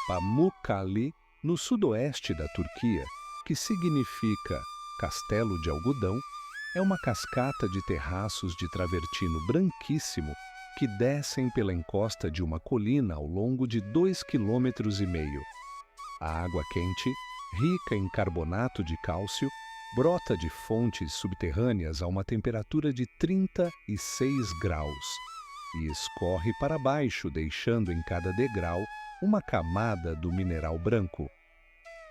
Pamukkale, no sudoeste da Turquia, que significa castelo de algodão, é uma cascata de terraços de travertino branquíssimo que descem pela encosta de uma colina ao longo de 2,5 km. A água quente, rica em carbonato de cálcio, brota de fontes subterrâneas a uma temperatura de 36 graus e escorre para baixo, deixando em cada degrau uma camada do mineral branco.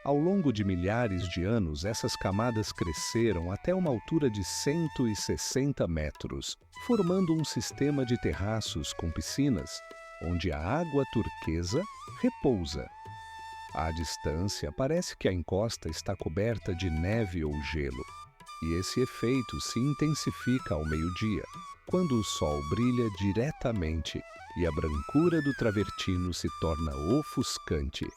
Ao longo de milhares de anos, essas camadas cresceram até uma altura de 160 metros, formando um sistema de terraços com piscinas, onde a água turquesa repousa. À distância, parece que a encosta está coberta de neve ou gelo, e esse efeito se intensifica ao meio-dia, quando o sol brilha diretamente e a brancura do travertino se torna ofuscante.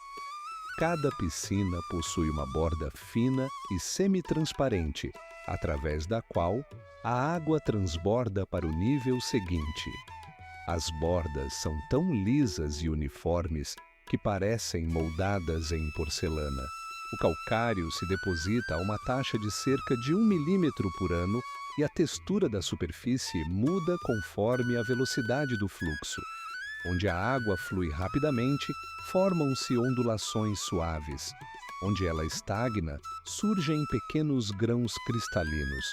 Cada piscina possui uma borda fina e semi-transparente, através da qual a água transborda para o nível seguinte. As bordas são tão lisas e uniformes que parecem moldadas em porcelana. O calcário se deposita a uma taxa de cerca de 1 milímetro por ano e a textura da superfície muda conforme a velocidade do fluxo. Onde a água flui rapidamente, formam-se ondulações suaves. Onde ela estagna, surgem pequenos grãos cristalinos.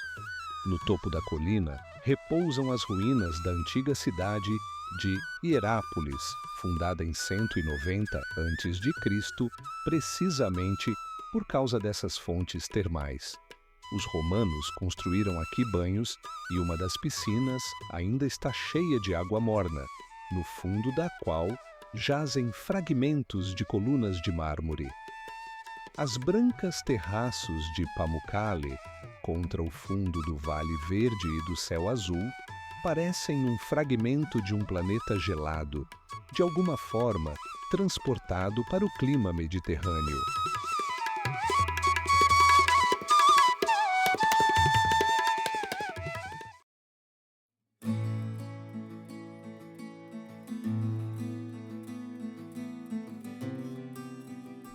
No topo da colina, repousam as ruínas da antiga cidade de Hierápolis, fundada em 190 a.C., precisamente por causa dessas fontes termais. Os romanos construíram aqui banhos e uma das piscinas ainda está cheia de água morna, no fundo da qual jazem fragmentos de colunas de mármore. As brancas terraços de Pamukkale, contra o fundo do Vale Verde e do céu azul, parecem um fragmento de um planeta gelado, de alguma forma transportado para o clima mediterrâneo.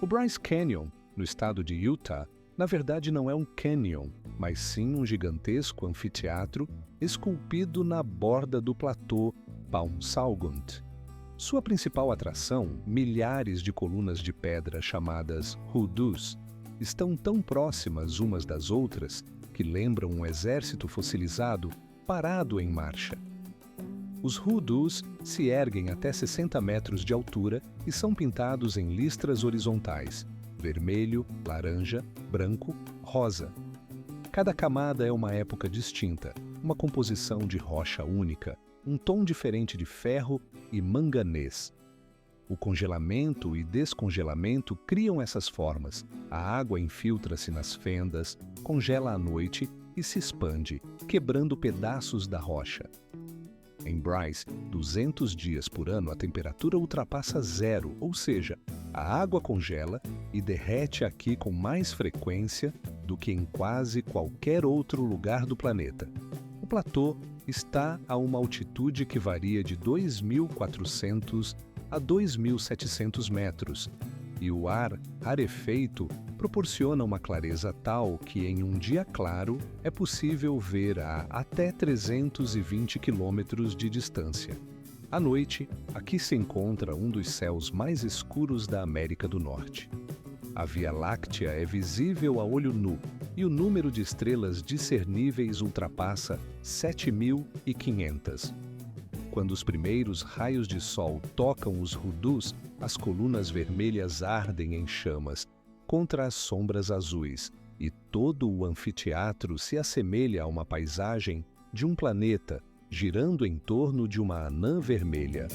O Bryce Canyon, no estado de Utah, na verdade não é um canyon, mas sim um gigantesco anfiteatro esculpido na borda do platô Palm Saugunt. Sua principal atração, milhares de colunas de pedra chamadas hoodoos, estão tão próximas umas das outras que lembram um exército fossilizado parado em marcha. Os hoodoos se erguem até 60 metros de altura e são pintados em listras horizontais, vermelho, laranja, branco, rosa. Cada camada é uma época distinta, uma composição de rocha única, um tom diferente de ferro e manganês. O congelamento e descongelamento criam essas formas. A água infiltra-se nas fendas, congela à noite e se expande, quebrando pedaços da rocha. Em Bryce, 200 dias por ano a temperatura ultrapassa zero, ou seja, a água congela e derrete aqui com mais frequência do que em quase qualquer outro lugar do planeta. O platô está a uma altitude que varia de 2.400 a 2.700 metros, e o ar rarefeito proporciona uma clareza tal que em um dia claro é possível ver a até 320 quilômetros de distância. À noite, aqui se encontra um dos céus mais escuros da América do Norte. A Via Láctea é visível a olho nu e o número de estrelas discerníveis ultrapassa 7.500. Quando os primeiros raios de sol tocam os hoodoos, as colunas vermelhas ardem em chamas contra as sombras azuis, e todo o anfiteatro se assemelha a uma paisagem de um planeta girando em torno de uma anã vermelha.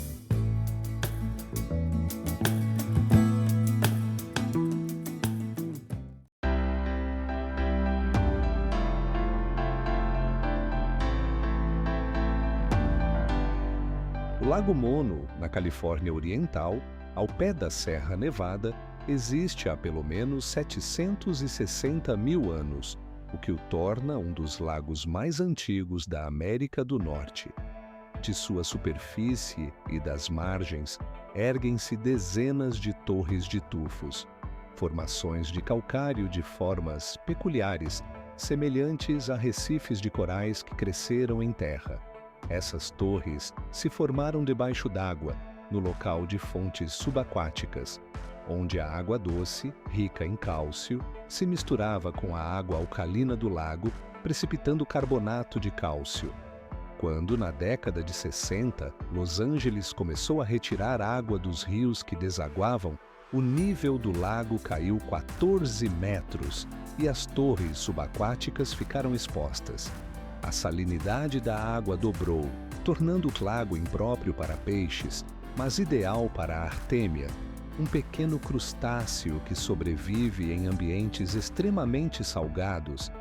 O Lago Mono, na Califórnia Oriental, ao pé da Serra Nevada, existe há pelo menos 760 mil anos. o que o torna um dos lagos mais antigos da América do Norte. De sua superfície e das margens erguem-se dezenas de torres de tufos, formações de calcário de formas peculiares, semelhantes a recifes de corais que cresceram em terra. Essas torres se formaram debaixo d'água, no local de fontes subaquáticas, onde a água doce, rica em cálcio, se misturava com a água alcalina do lago, precipitando carbonato de cálcio. Quando, na década de 60, Los Angeles começou a retirar água dos rios que desaguavam, o nível do lago caiu 14 metros e as torres subaquáticas ficaram expostas. A salinidade da água dobrou, tornando o lago impróprio para peixes, mas ideal para a artêmia, um pequeno crustáceo que sobrevive em ambientes extremamente salgados.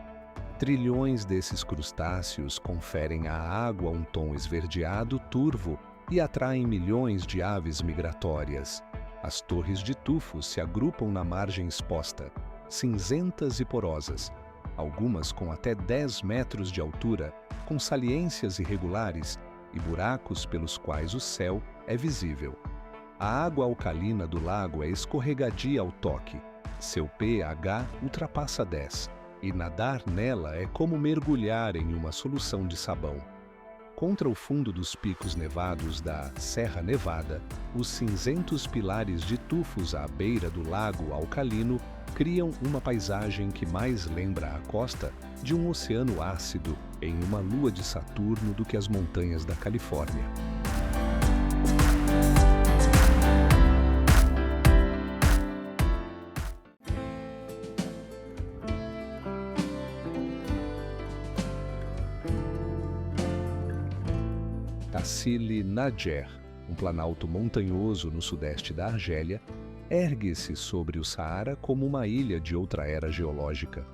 Trilhões desses crustáceos conferem à água um tom esverdeado turvo e atraem milhões de aves migratórias. As torres de tufos se agrupam na margem exposta, cinzentas e porosas, algumas com até 10 metros de altura, com saliências irregulares e buracos pelos quais o céu é visível. A água alcalina do lago é escorregadia ao toque. Seu pH ultrapassa 10. E nadar nela é como mergulhar em uma solução de sabão. Contra o fundo dos picos nevados da Serra Nevada, os cinzentos pilares de tufos à beira do lago alcalino criam uma paisagem que mais lembra a costa de um oceano ácido em uma lua de Saturno do que as montanhas da Califórnia. Tassili Nadjer, um planalto montanhoso no sudeste da Argélia, ergue-se sobre o Saara como uma ilha de outra era geológica.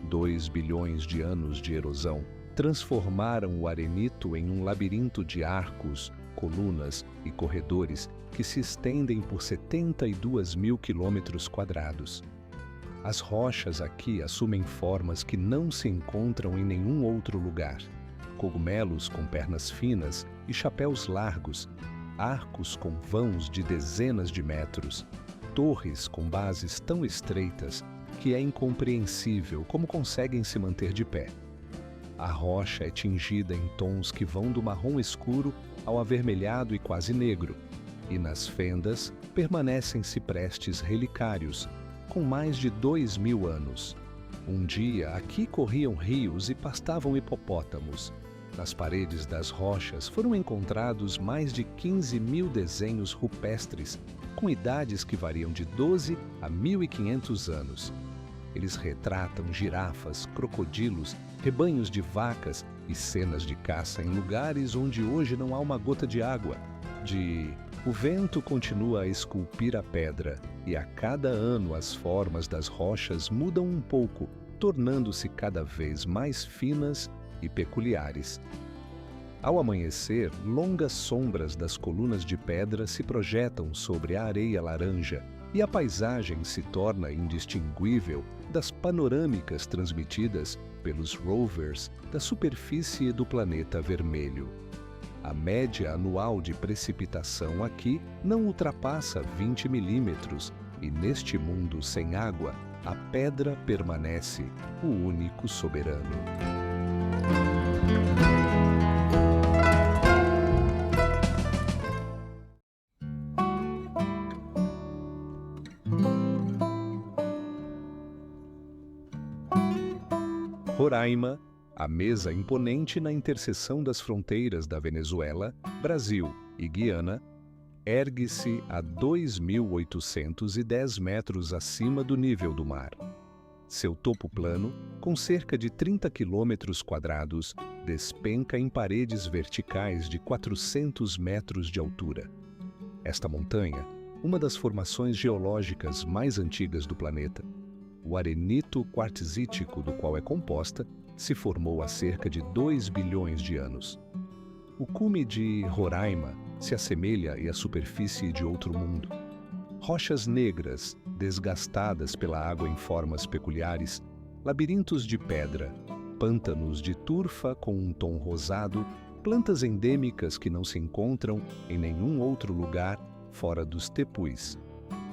2 bilhões de anos de erosão transformaram o arenito em um labirinto de arcos, colunas e corredores que se estendem por 72 mil quilômetros quadrados. As rochas aqui assumem formas que não se encontram em nenhum outro lugar. Cogumelos com pernas finas e chapéus largos, arcos com vãos de dezenas de metros, torres com bases tão estreitas que é incompreensível como conseguem se manter de pé. A rocha é tingida em tons que vão do marrom escuro ao avermelhado e quase negro, e nas fendas permanecem ciprestes relicários, com mais de 2.000 anos. Um dia aqui corriam rios e pastavam hipopótamos. Nas paredes das rochas foram encontrados mais de 15.000 desenhos rupestres, com idades que variam de 12 a 1.500 anos. Eles retratam girafas, crocodilos, rebanhos de vacas e cenas de caça em lugares onde hoje não há uma gota de água. O vento continua a esculpir a pedra, e a cada ano as formas das rochas mudam um pouco, tornando-se cada vez mais finas e peculiares. Ao amanhecer, longas sombras das colunas de pedra se projetam sobre a areia laranja e a paisagem se torna indistinguível das panorâmicas transmitidas pelos rovers da superfície do planeta vermelho. A média anual de precipitação aqui não ultrapassa 20 milímetros e neste mundo sem água, a pedra permanece o único soberano. Roraima, a mesa imponente na interseção das fronteiras da Venezuela, Brasil e Guiana, ergue-se a 2.810 metros acima do nível do mar. Seu topo plano, com cerca de 30 quilômetros quadrados, despenca em paredes verticais de 400 metros de altura. Esta montanha, uma das formações geológicas mais antigas do planeta, o arenito quartzítico do qual é composta, se formou há cerca de 2 bilhões de anos. O cume de Roraima se assemelha à superfície de outro mundo. Rochas negras, desgastadas pela água em formas peculiares, labirintos de pedra, pântanos de turfa com um tom rosado, plantas endêmicas que não se encontram em nenhum outro lugar fora dos tepuis.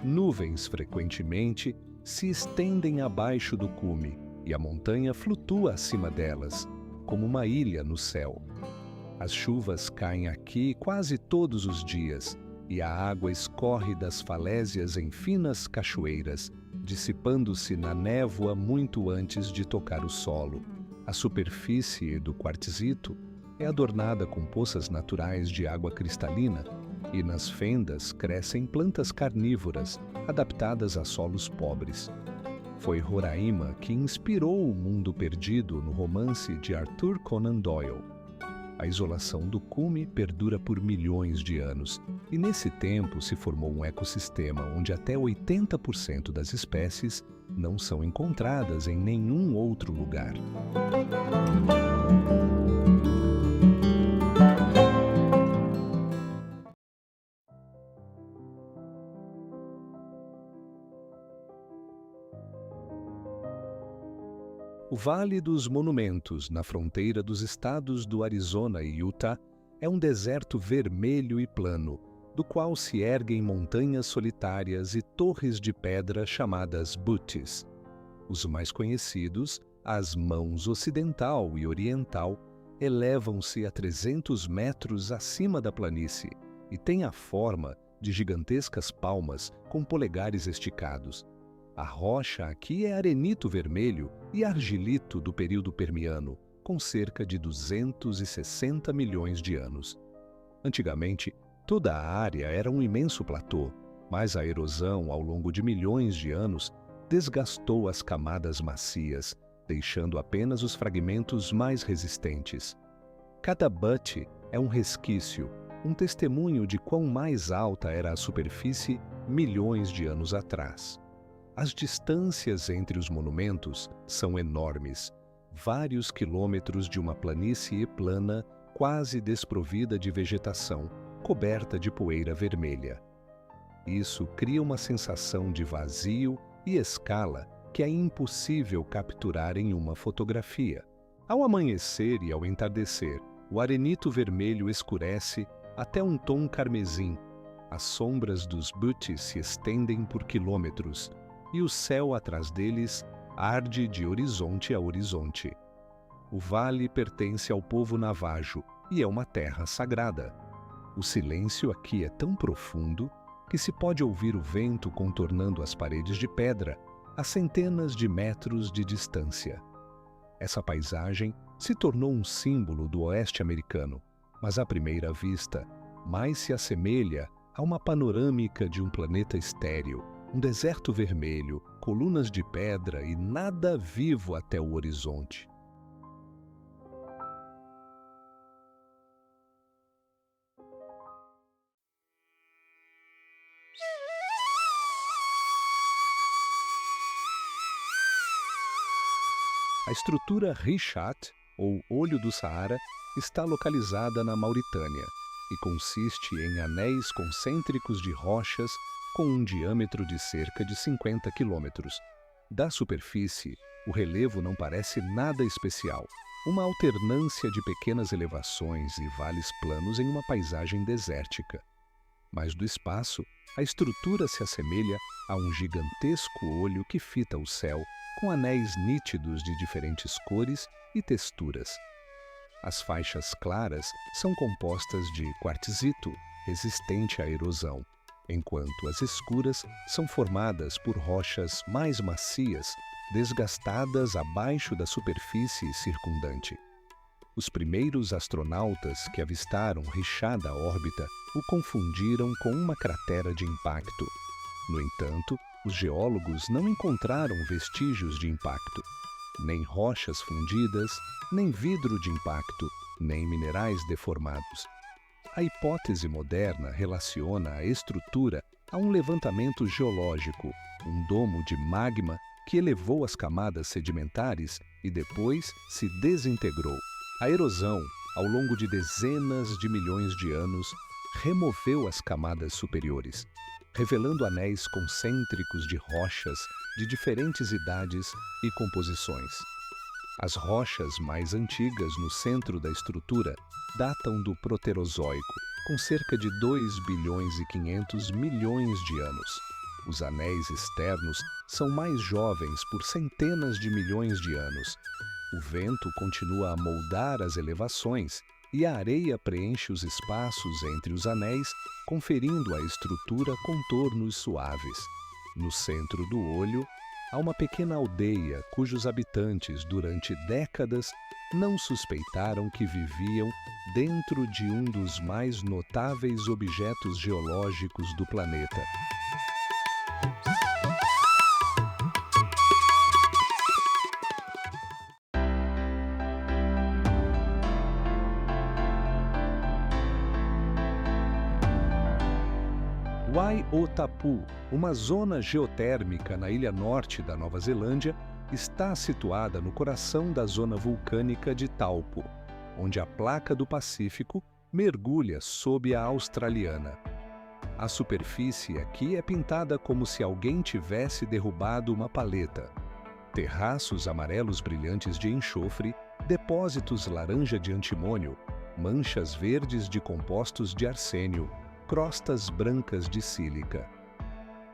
Nuvens, frequentemente, se estendem abaixo do cume e a montanha flutua acima delas, como uma ilha no céu. As chuvas caem aqui quase todos os dias e a água escorre das falésias em finas cachoeiras, dissipando-se na névoa muito antes de tocar o solo. A superfície do quartzito é adornada com poças naturais de água cristalina e nas fendas crescem plantas carnívoras adaptadas a solos pobres. Foi Roraima que inspirou o mundo perdido no romance de Arthur Conan Doyle. A isolação do cume perdura por milhões de anos e nesse tempo se formou um ecossistema onde até 80% das espécies não são encontradas em nenhum outro lugar. O Vale dos Monumentos, na fronteira dos estados do Arizona e Utah, é um deserto vermelho e plano, do qual se erguem montanhas solitárias e torres de pedra chamadas buttes. Os mais conhecidos, as Mãos Ocidental e Oriental, elevam-se a 300 metros acima da planície e têm a forma de gigantescas palmas com polegares esticados. A rocha aqui é arenito vermelho e argilito do período Permiano, com cerca de 260 milhões de anos. Antigamente, toda a área era um imenso platô, mas a erosão, ao longo de milhões de anos, desgastou as camadas macias, deixando apenas os fragmentos mais resistentes. Cada butte é um resquício, um testemunho de quão mais alta era a superfície milhões de anos atrás. As distâncias entre os monumentos são enormes, vários quilômetros de uma planície plana quase desprovida de vegetação, coberta de poeira vermelha. Isso cria uma sensação de vazio e escala que é impossível capturar em uma fotografia. Ao amanhecer e ao entardecer, o arenito vermelho escurece até um tom carmesim. As sombras dos buttes se estendem por quilômetros, e o céu atrás deles arde de horizonte a horizonte. O vale pertence ao povo navajo e é uma terra sagrada. O silêncio aqui é tão profundo que se pode ouvir o vento contornando as paredes de pedra a centenas de metros de distância. Essa paisagem se tornou um símbolo do oeste americano, mas à primeira vista mais se assemelha a uma panorâmica de um planeta estéril, um deserto vermelho, colunas de pedra e nada vivo até o horizonte. A estrutura Richat, ou Olho do Saara, está localizada na Mauritânia e consiste em anéis concêntricos de rochas com um diâmetro de cerca de 50 quilômetros. Da superfície, o relevo não parece nada especial, uma alternância de pequenas elevações e vales planos em uma paisagem desértica. Mas do espaço, a estrutura se assemelha a um gigantesco olho que fita o céu, com anéis nítidos de diferentes cores e texturas. As faixas claras são compostas de quartzito, resistente à erosão, enquanto as escuras são formadas por rochas mais macias, desgastadas abaixo da superfície circundante. Os primeiros astronautas que avistaram Richat da órbita o confundiram com uma cratera de impacto. No entanto, os geólogos não encontraram vestígios de impacto, nem rochas fundidas, nem vidro de impacto, nem minerais deformados. A hipótese moderna relaciona a estrutura a um levantamento geológico, um domo de magma que elevou as camadas sedimentares e depois se desintegrou. A erosão, ao longo de dezenas de milhões de anos, removeu as camadas superiores. revelando anéis concêntricos de rochas de diferentes idades e composições. As rochas mais antigas no centro da estrutura datam do Proterozoico, com cerca de 2 bilhões e 500 milhões de anos. Os anéis externos são mais jovens por centenas de milhões de anos. O vento continua a moldar as elevações e a areia preenche os espaços entre os anéis, conferindo à estrutura contornos suaves. No centro do olho, há uma pequena aldeia cujos habitantes, durante décadas, não suspeitaram que viviam dentro de um dos mais notáveis objetos geológicos do planeta. Waiʻotapu, uma zona geotérmica na ilha norte da Nova Zelândia, está situada no coração da zona vulcânica de Taupo, onde a placa do Pacífico mergulha sob a australiana. A superfície aqui é pintada como se alguém tivesse derrubado uma paleta. Terraços amarelos brilhantes de enxofre, depósitos laranja de antimônio, manchas verdes de compostos de arsênio, crostas brancas de sílica.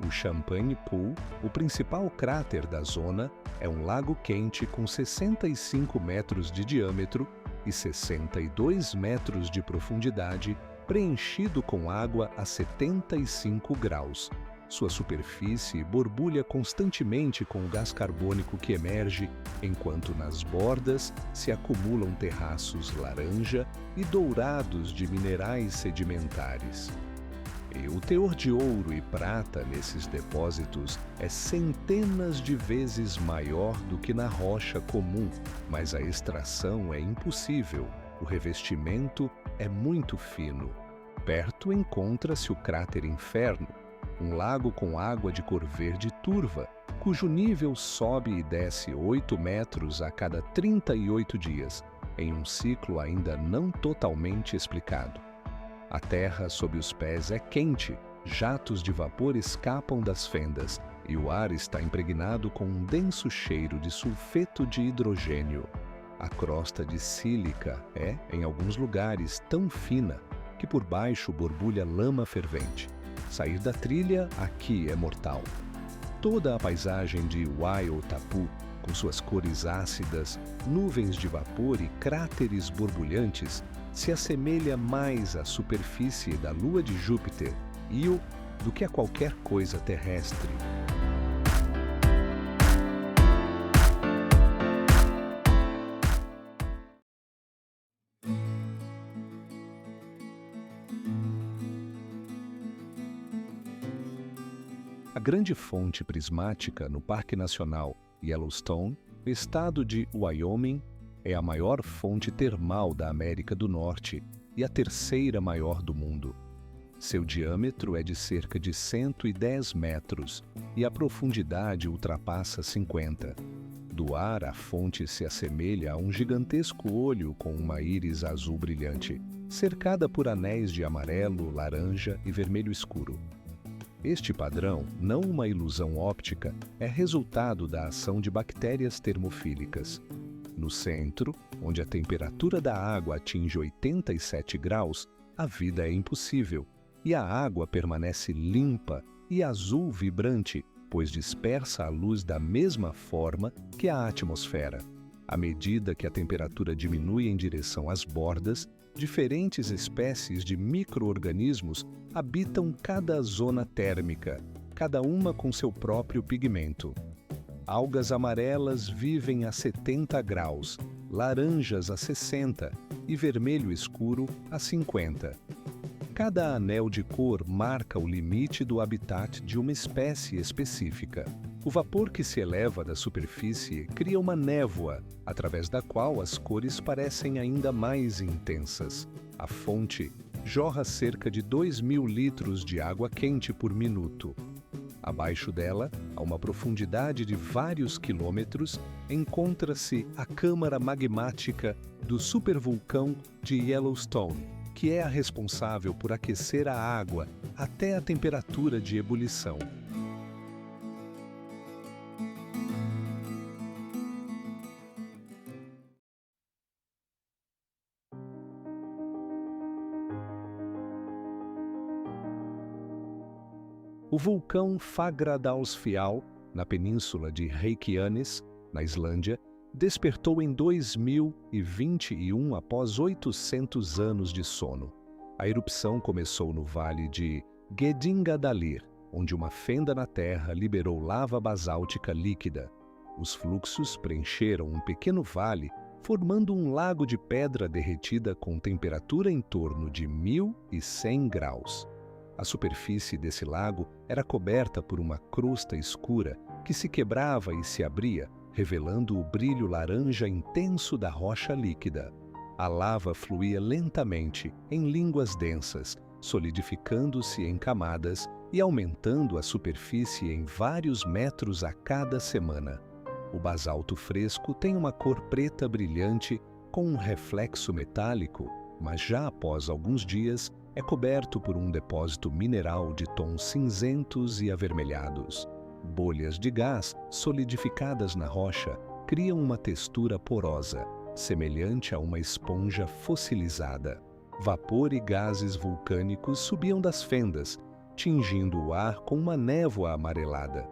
O Champagne Pool, o principal cráter da zona, é um lago quente com 65 metros de diâmetro e 62 metros de profundidade, preenchido com água a 75 graus. Sua superfície borbulha constantemente com o gás carbônico que emerge, enquanto nas bordas se acumulam terraços laranja e dourados de minerais sedimentares. E o teor de ouro e prata nesses depósitos é centenas de vezes maior do que na rocha comum, mas a extração é impossível, o revestimento é muito fino. Perto encontra-se o cráter Inferno, um lago com água de cor verde turva, cujo nível sobe e desce 8 metros a cada 38 dias, em um ciclo ainda não totalmente explicado. A terra sob os pés é quente, jatos de vapor escapam das fendas e o ar está impregnado com um denso cheiro de sulfeto de hidrogênio. A crosta de sílica é, em alguns lugares, tão fina que por baixo borbulha lama fervente. Sair da trilha aqui é mortal. Toda a paisagem de Waiʻotapu, com suas cores ácidas, nuvens de vapor e cráteres borbulhantes, se assemelha mais à superfície da lua de Júpiter, Io, do que a qualquer coisa terrestre. A grande fonte prismática no Parque Nacional Yellowstone, no estado de Wyoming, é a maior fonte termal da América do Norte e a terceira maior do mundo. Seu diâmetro é de cerca de 110 metros e a profundidade ultrapassa 50. Do ar, a fonte se assemelha a um gigantesco olho com uma íris azul brilhante, cercada por anéis de amarelo, laranja e vermelho escuro. Este padrão, não uma ilusão óptica, é resultado da ação de bactérias termofílicas. No centro, onde a temperatura da água atinge 87 graus, a vida é impossível, e a água permanece limpa e azul vibrante, pois dispersa a luz da mesma forma que a atmosfera. À medida que a temperatura diminui em direção às bordas, diferentes espécies de micro-organismos habitam cada zona térmica, cada uma com seu próprio pigmento. Algas amarelas vivem a 70 graus, laranjas a 60 e vermelho escuro a 50. Cada anel de cor marca o limite do habitat de uma espécie específica. O vapor que se eleva da superfície cria uma névoa, através da qual as cores parecem ainda mais intensas. A fonte jorra cerca de 2.000 litros de água quente por minuto. Abaixo dela, a uma profundidade de vários quilômetros, encontra-se a câmara magmática do supervulcão de Yellowstone, que é a responsável por aquecer a água até a temperatura de ebulição. O vulcão Fagradalsfjall, na península de Reykjanes, na Islândia, despertou em 2021 após 800 anos de sono. A erupção começou no vale de Gedingadalir, onde uma fenda na terra liberou lava basáltica líquida. Os fluxos preencheram um pequeno vale, formando um lago de pedra derretida com temperatura em torno de 1.100 graus. A superfície desse lago era coberta por uma crosta escura que se quebrava e se abria, revelando o brilho laranja intenso da rocha líquida. A lava fluía lentamente, em línguas densas, solidificando-se em camadas e aumentando a superfície em vários metros a cada semana. O basalto fresco tem uma cor preta brilhante com um reflexo metálico, mas já após alguns dias é coberto por um depósito mineral de tons cinzentos e avermelhados. Bolhas de gás solidificadas na rocha criam uma textura porosa, semelhante a uma esponja fossilizada. Vapor e gases vulcânicos subiam das fendas, tingindo o ar com uma névoa amarelada.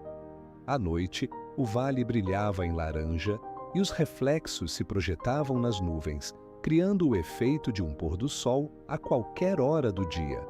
À noite, o vale brilhava em laranja e os reflexos se projetavam nas nuvens, criando o efeito de um pôr-do-sol a qualquer hora do dia.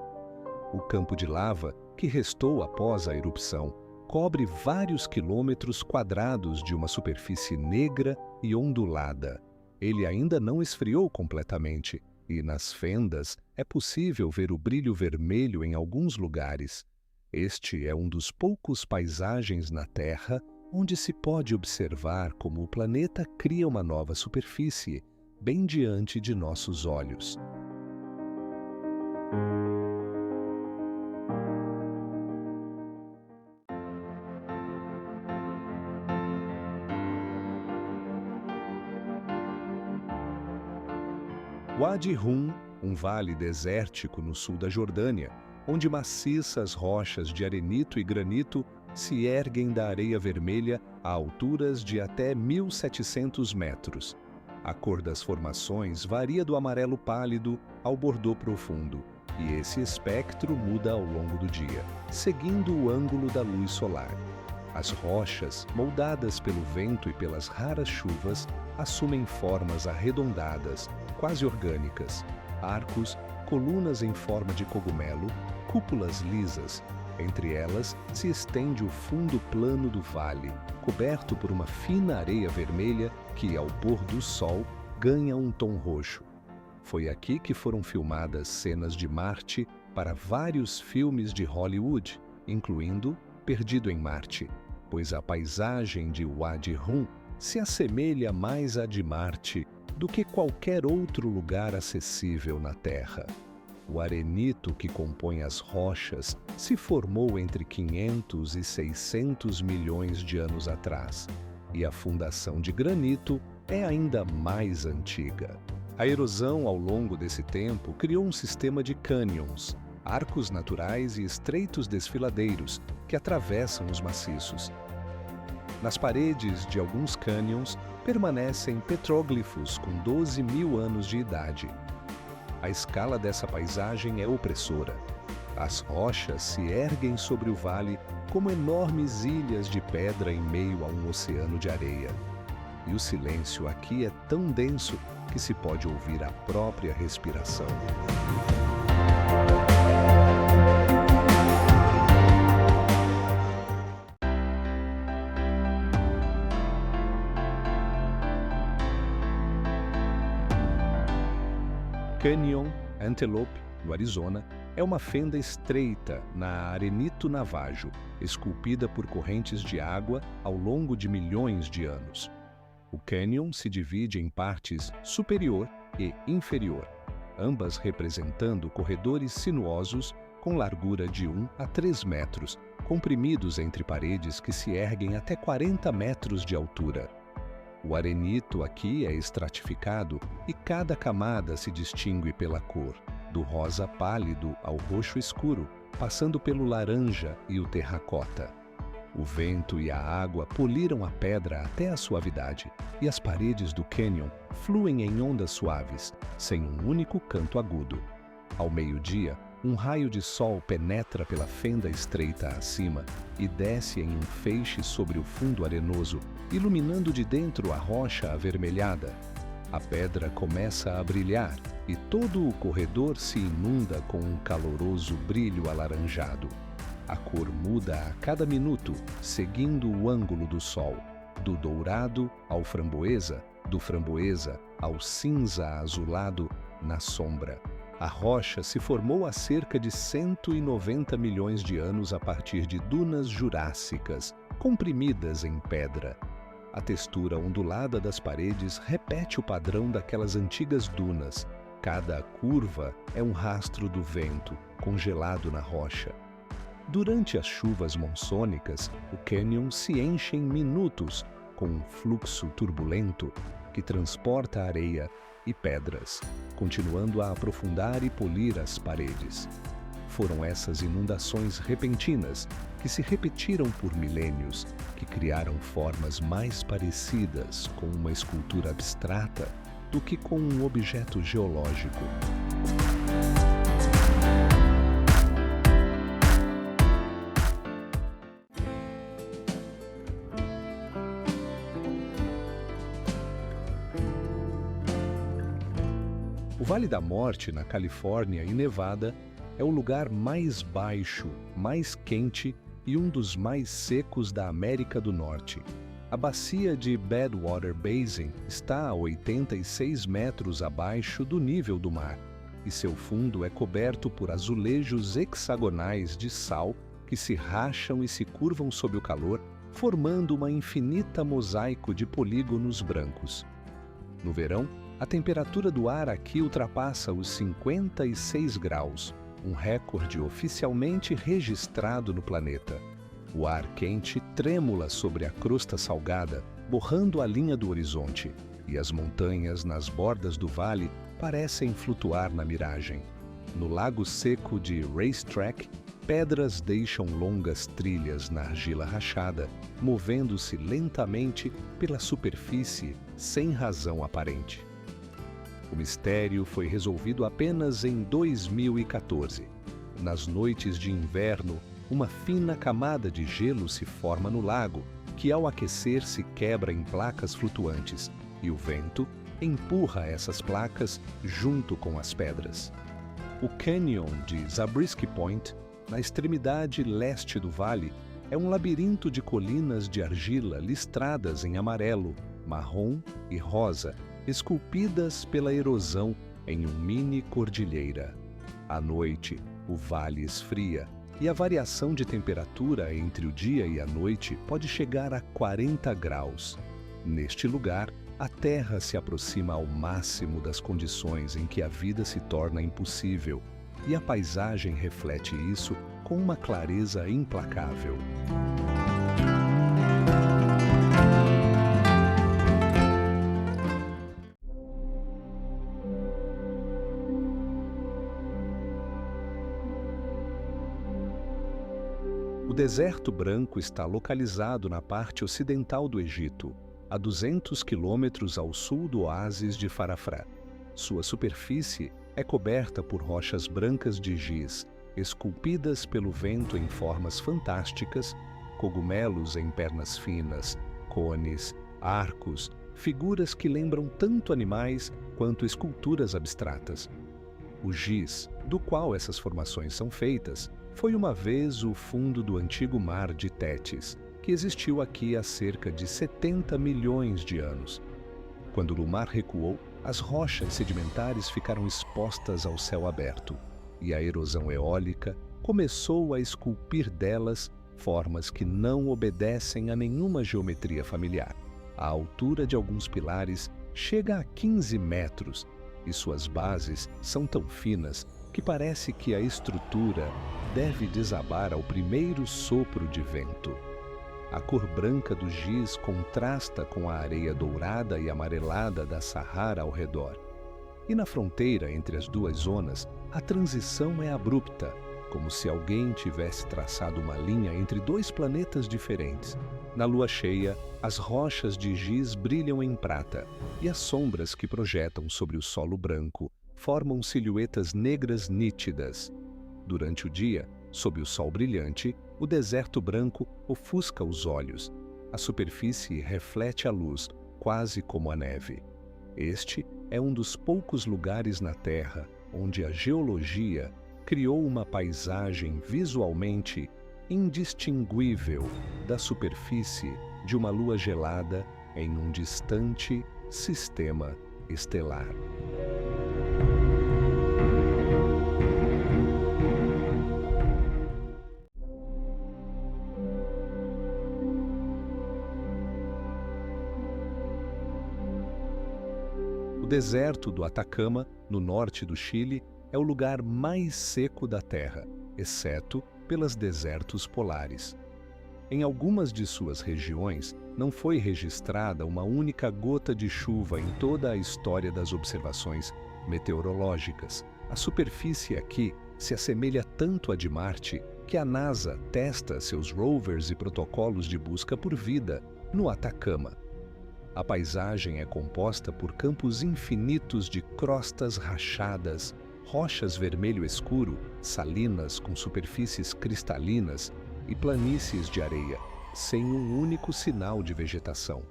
O campo de lava, que restou após a erupção, cobre vários quilômetros quadrados de uma superfície negra e ondulada. Ele ainda não esfriou completamente, e nas fendas é possível ver o brilho vermelho em alguns lugares. Este é um dos poucos paisagens na Terra onde se pode observar como o planeta cria uma nova superfície, bem diante de nossos olhos. Wadi Rum, um vale desértico no sul da Jordânia, onde maciças rochas de arenito e granito se erguem da areia vermelha a alturas de até 1.700 metros. A cor das formações varia do amarelo pálido ao bordô profundo, e esse espectro muda ao longo do dia, seguindo o ângulo da luz solar. As rochas, moldadas pelo vento e pelas raras chuvas, assumem formas arredondadas, quase orgânicas, arcos, colunas em forma de cogumelo, cúpulas lisas. Entre elas se estende o fundo plano do vale, coberto por uma fina areia vermelha que, ao pôr do sol, ganha um tom roxo. Foi aqui que foram filmadas cenas de Marte para vários filmes de Hollywood, incluindo Perdido em Marte, pois a paisagem de Wadi Rum se assemelha mais à de Marte do que qualquer outro lugar acessível na Terra. O arenito que compõe as rochas se formou entre 500 e 600 milhões de anos atrás, e a fundação de granito é ainda mais antiga. A erosão ao longo desse tempo criou um sistema de cânions, arcos naturais e estreitos desfiladeiros que atravessam os maciços. Nas paredes de alguns cânions permanecem petróglifos com 12 mil anos de idade. A escala dessa paisagem é opressora. As rochas se erguem sobre o vale como enormes ilhas de pedra em meio a um oceano de areia. E o silêncio aqui é tão denso que se pode ouvir a própria respiração. Canyon Antelope, no Arizona, é uma fenda estreita na Arenito Navajo, esculpida por correntes de água ao longo de milhões de anos. O cânion se divide em partes superior e inferior, ambas representando corredores sinuosos com largura de 1 a 3 metros, comprimidos entre paredes que se erguem até 40 metros de altura. O arenito aqui é estratificado e cada camada se distingue pela cor, do rosa pálido ao roxo escuro, passando pelo laranja e o terracota. O vento e a água poliram a pedra até a suavidade, e as paredes do cânion fluem em ondas suaves, sem um único canto agudo. Ao meio-dia, um raio de sol penetra pela fenda estreita acima e desce em um feixe sobre o fundo arenoso, iluminando de dentro a rocha avermelhada. A pedra começa a brilhar e todo o corredor se inunda com um caloroso brilho alaranjado. A cor muda a cada minuto, seguindo o ângulo do sol, do dourado ao framboesa, do framboesa ao cinza azulado na sombra. A rocha se formou há cerca de 190 milhões de anos a partir de dunas jurássicas, comprimidas em pedra. A textura ondulada das paredes repete o padrão daquelas antigas dunas. Cada curva é um rastro do vento, congelado na rocha. Durante as chuvas monsônicas, o cânion se enche em minutos, com um fluxo turbulento que transporta areia e pedras, continuando a aprofundar e polir as paredes. Foram essas inundações repentinas, que se repetiram por milênios, que criaram formas mais parecidas com uma escultura abstrata do que com um objeto geológico. O Vale da Morte, na Califórnia e Nevada, é o lugar mais baixo, mais quente e um dos mais secos da América do Norte. A bacia de Badwater Basin está a 86 metros abaixo do nível do mar, e seu fundo é coberto por azulejos hexagonais de sal que se racham e se curvam sob o calor, formando uma infinita mosaico de polígonos brancos. No verão, a temperatura do ar aqui ultrapassa os 56 graus, um recorde oficialmente registrado no planeta. O ar quente trêmula sobre a crosta salgada, borrando a linha do horizonte, e as montanhas nas bordas do vale parecem flutuar na miragem. No lago seco de Racetrack, pedras deixam longas trilhas na argila rachada, movendo-se lentamente pela superfície sem razão aparente. O mistério foi resolvido apenas em 2014. Nas noites de inverno, uma fina camada de gelo se forma no lago, que ao aquecer se quebra em placas flutuantes, e o vento empurra essas placas junto com as pedras. O cânion de Zabriskie Point, na extremidade leste do vale, é um labirinto de colinas de argila listradas em amarelo, marrom e rosa, esculpidas pela erosão em um mini cordilheira. À noite, o vale esfria e a variação de temperatura entre o dia e a noite pode chegar a 40 graus. Neste lugar, a Terra se aproxima ao máximo das condições em que a vida se torna impossível, e a paisagem reflete isso com uma clareza implacável. O deserto branco está localizado na parte ocidental do Egito, a 200 quilômetros ao sul do oásis de Farafra. Sua superfície é coberta por rochas brancas de giz, esculpidas pelo vento em formas fantásticas, cogumelos em pernas finas, cones, arcos, figuras que lembram tanto animais quanto esculturas abstratas. O giz, do qual essas formações são feitas, foi uma vez o fundo do antigo mar de Tétis, que existiu aqui há cerca de 70 milhões de anos. Quando o mar recuou, as rochas sedimentares ficaram expostas ao céu aberto, e a erosão eólica começou a esculpir delas formas que não obedecem a nenhuma geometria familiar. A altura de alguns pilares chega a 15 metros, e suas bases são tão finas que parece que a estrutura deve desabar ao primeiro sopro de vento. A cor branca do giz contrasta com a areia dourada e amarelada da Sahara ao redor. e na fronteira entre as duas zonas, a transição é abrupta, como se alguém tivesse traçado uma linha entre dois planetas diferentes. Na lua cheia, as rochas de giz brilham em prata, e as sombras que projetam sobre o solo branco formam silhuetas negras nítidas. Durante o dia, sob o sol brilhante, o deserto branco ofusca os olhos. A superfície reflete a luz, quase como a neve. Este é um dos poucos lugares na Terra onde a geologia criou uma paisagem visualmente indistinguível da superfície de uma lua gelada em um distante sistema estelar. O deserto do Atacama, no norte do Chile, é o lugar mais seco da Terra, exceto pelos desertos polares. Em algumas de suas regiões, não foi registrada uma única gota de chuva em toda a história das observações meteorológicas. A superfície aqui se assemelha tanto à de Marte que a NASA testa seus rovers e protocolos de busca por vida no Atacama. A paisagem é composta por campos infinitos de crostas rachadas, rochas vermelho escuro, salinas com superfícies cristalinas e planícies de areia, sem um único sinal de vegetação.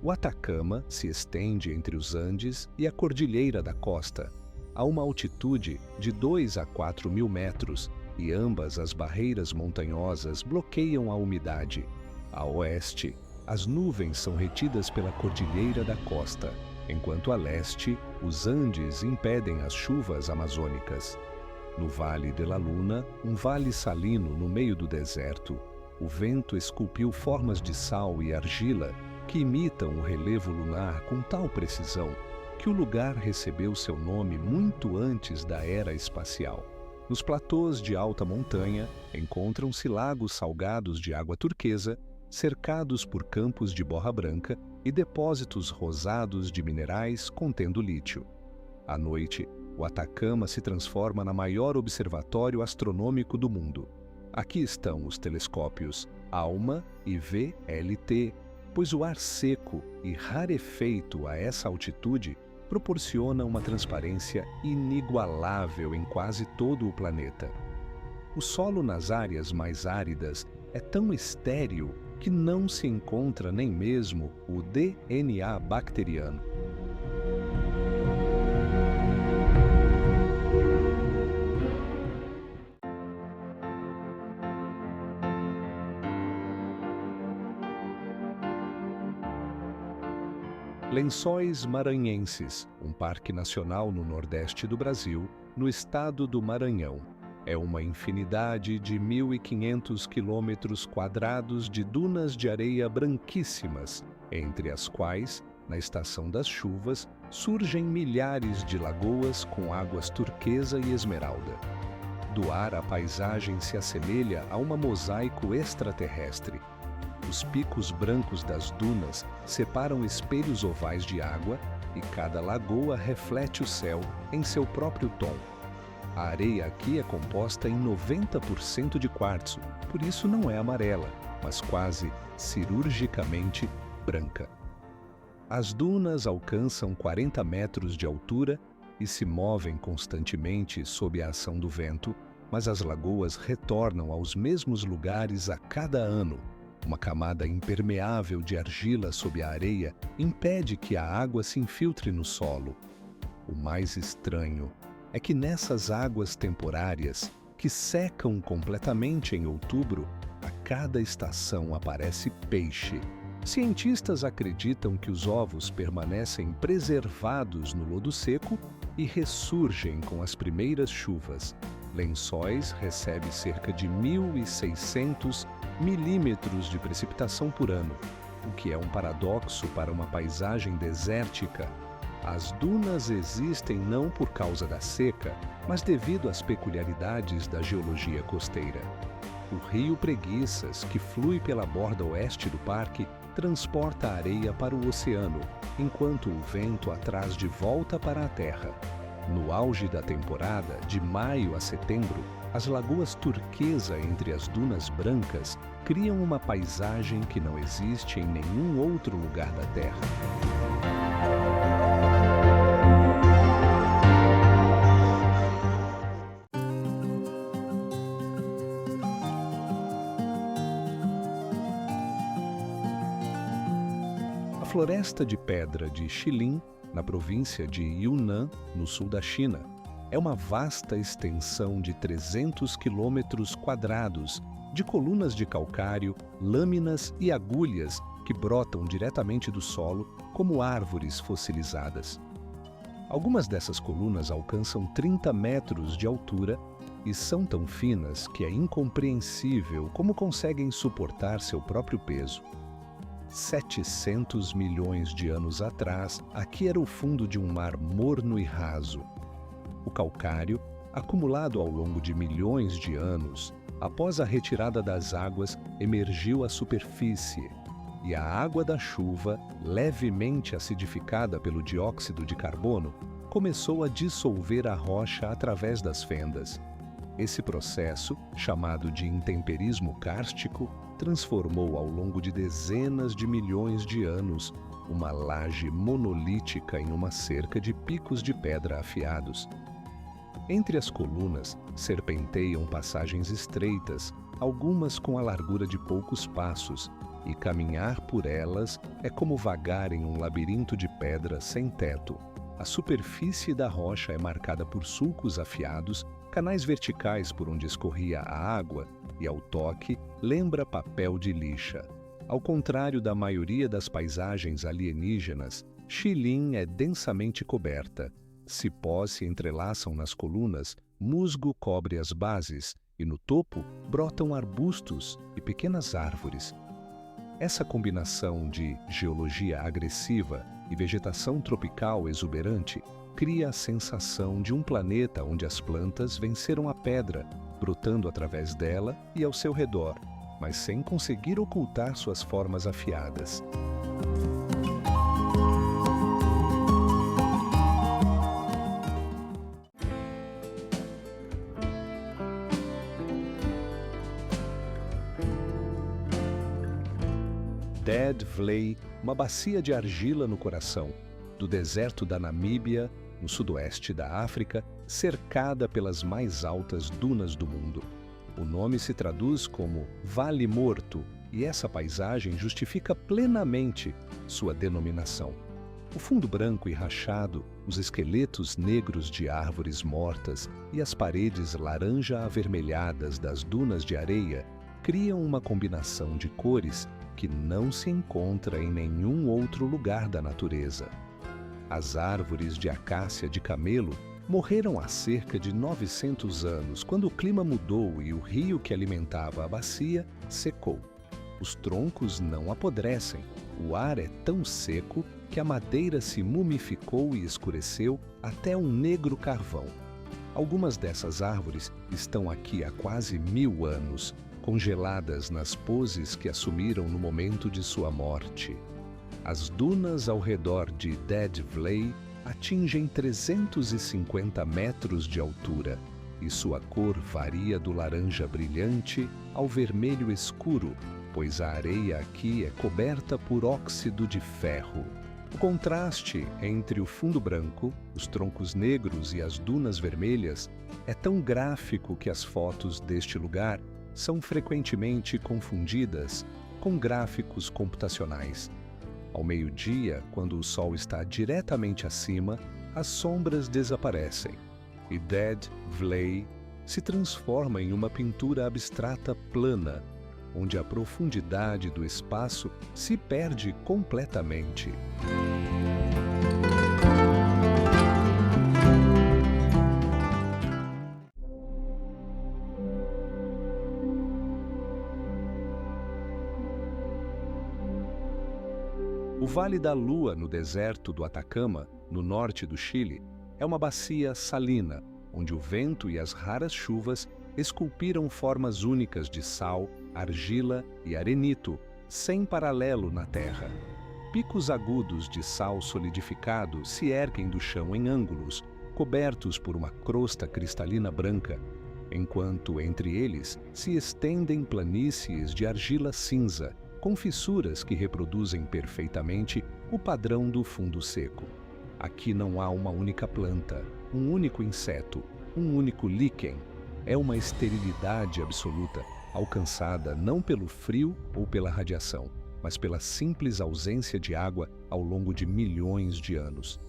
O Atacama se estende entre os Andes e a Cordilheira da Costa, a uma altitude de 2 a 4 mil metros, e ambas as barreiras montanhosas bloqueiam a umidade. A oeste, as nuvens são retidas pela Cordilheira da Costa, enquanto a leste, os Andes impedem as chuvas amazônicas. No Vale de la Luna, um vale salino no meio do deserto, o vento esculpiu formas de sal e argila que imitam o relevo lunar com tal precisão que o lugar recebeu seu nome muito antes da era espacial. Nos platôs de alta montanha, encontram-se lagos salgados de água turquesa, cercados por campos de borra branca e depósitos rosados de minerais contendo lítio. À noite, o Atacama se transforma na maior observatório astronômico do mundo. Aqui estão os telescópios ALMA e VLT, pois o ar seco e rarefeito a essa altitude proporciona uma transparência inigualável em quase todo o planeta. O solo nas áreas mais áridas é tão estéril que não se encontra nem mesmo o DNA bacteriano. Lençóis Maranhenses, um parque nacional no nordeste do Brasil, no estado do Maranhão. É uma infinidade de 1.500 quilômetros quadrados de dunas de areia branquíssimas, entre as quais, na estação das chuvas, surgem milhares de lagoas com águas turquesa e esmeralda. Do ar, a paisagem se assemelha a um mosaico extraterrestre. Os picos brancos das dunas separam espelhos ovais de água e cada lagoa reflete o céu em seu próprio tom. A areia aqui é composta em 90% de quartzo, por isso não é amarela, mas quase cirurgicamente branca. As dunas alcançam 40 metros de altura e se movem constantemente sob a ação do vento, mas as lagoas retornam aos mesmos lugares a cada ano. Uma camada impermeável de argila sob a areia impede que a água se infiltre no solo. O mais estranho é que nessas águas temporárias, que secam completamente em outubro, a cada estação aparece peixe. Cientistas acreditam que os ovos permanecem preservados no lodo seco e ressurgem com as primeiras chuvas. Lençóis recebe cerca de 1.600 milímetros de precipitação por ano, o que é um paradoxo para uma paisagem desértica. As dunas existem não por causa da seca, mas devido às peculiaridades da geologia costeira. O rio Preguiças, que flui pela borda oeste do parque, transporta a areia para o oceano, enquanto o vento a traz de volta para a terra. No auge da temporada, de maio a setembro, as lagoas turquesa entre as dunas brancas criam uma paisagem que não existe em nenhum outro lugar da Terra. A floresta de pedra de Xilin, na província de Yunnan, no sul da China, é uma vasta extensão de 300 quilômetros quadrados de colunas de calcário, lâminas e agulhas que brotam diretamente do solo como árvores fossilizadas. Algumas dessas colunas alcançam 30 metros de altura e são tão finas que é incompreensível como conseguem suportar seu próprio peso. 700 milhões de anos atrás, aqui era o fundo de um mar morno e raso. O calcário, acumulado ao longo de milhões de anos, após a retirada das águas, emergiu à superfície, e a água da chuva, levemente acidificada pelo dióxido de carbono, começou a dissolver a rocha através das fendas. Esse processo, chamado de intemperismo kárstico, transformou ao longo de dezenas de milhões de anos uma laje monolítica em uma cerca de picos de pedra afiados. Entre as colunas serpenteiam passagens estreitas, algumas com a largura de poucos passos, e caminhar por elas é como vagar em um labirinto de pedra sem teto. A superfície da rocha é marcada por sulcos afiados, canais verticais por onde escorria a água, e ao toque lembra papel de lixa. Ao contrário da maioria das paisagens alienígenas, Xilin é densamente coberta. Cipós se entrelaçam nas colunas, musgo cobre as bases e no topo brotam arbustos e pequenas árvores. Essa combinação de geologia agressiva e vegetação tropical exuberante cria a sensação de um planeta onde as plantas venceram a pedra, brotando através dela e ao seu redor, mas sem conseguir ocultar suas formas afiadas. Dead Vlei, uma bacia de argila no coração, do deserto da Namíbia, no sudoeste da África, cercada pelas mais altas dunas do mundo. O nome se traduz como Vale Morto, e essa paisagem justifica plenamente sua denominação. O fundo branco e rachado, os esqueletos negros de árvores mortas e as paredes laranja-avermelhadas das dunas de areia criam uma combinação de cores que não se encontra em nenhum outro lugar da natureza. As árvores de acácia de camelo morreram há cerca de 900 anos, quando o clima mudou e o rio que alimentava a bacia secou. Os troncos não apodrecem, o ar é tão seco que a madeira se mumificou e escureceu até um negro carvão. Algumas dessas árvores estão aqui há quase 1000 anos, congeladas nas poses que assumiram no momento de sua morte. As dunas ao redor de Dead Vlei atingem 350 metros de altura e sua cor varia do laranja brilhante ao vermelho escuro, pois a areia aqui é coberta por óxido de ferro. O contraste entre o fundo branco, os troncos negros e as dunas vermelhas é tão gráfico que as fotos deste lugar são frequentemente confundidas com gráficos computacionais. Ao meio-dia, quando o sol está diretamente acima, as sombras desaparecem e Dead Vlei se transforma em uma pintura abstrata plana, onde a profundidade do espaço se perde completamente. O Vale da Lua, no deserto do Atacama, no norte do Chile, é uma bacia salina, onde o vento e as raras chuvas esculpiram formas únicas de sal, argila e arenito, sem paralelo na Terra. Picos agudos de sal solidificado se erguem do chão em ângulos, cobertos por uma crosta cristalina branca, enquanto entre eles se estendem planícies de argila cinza, com fissuras que reproduzem perfeitamente o padrão do fundo seco. Aqui não há uma única planta, um único inseto, um único líquen. É uma esterilidade absoluta, alcançada não pelo frio ou pela radiação, mas pela simples ausência de água ao longo de milhões de anos.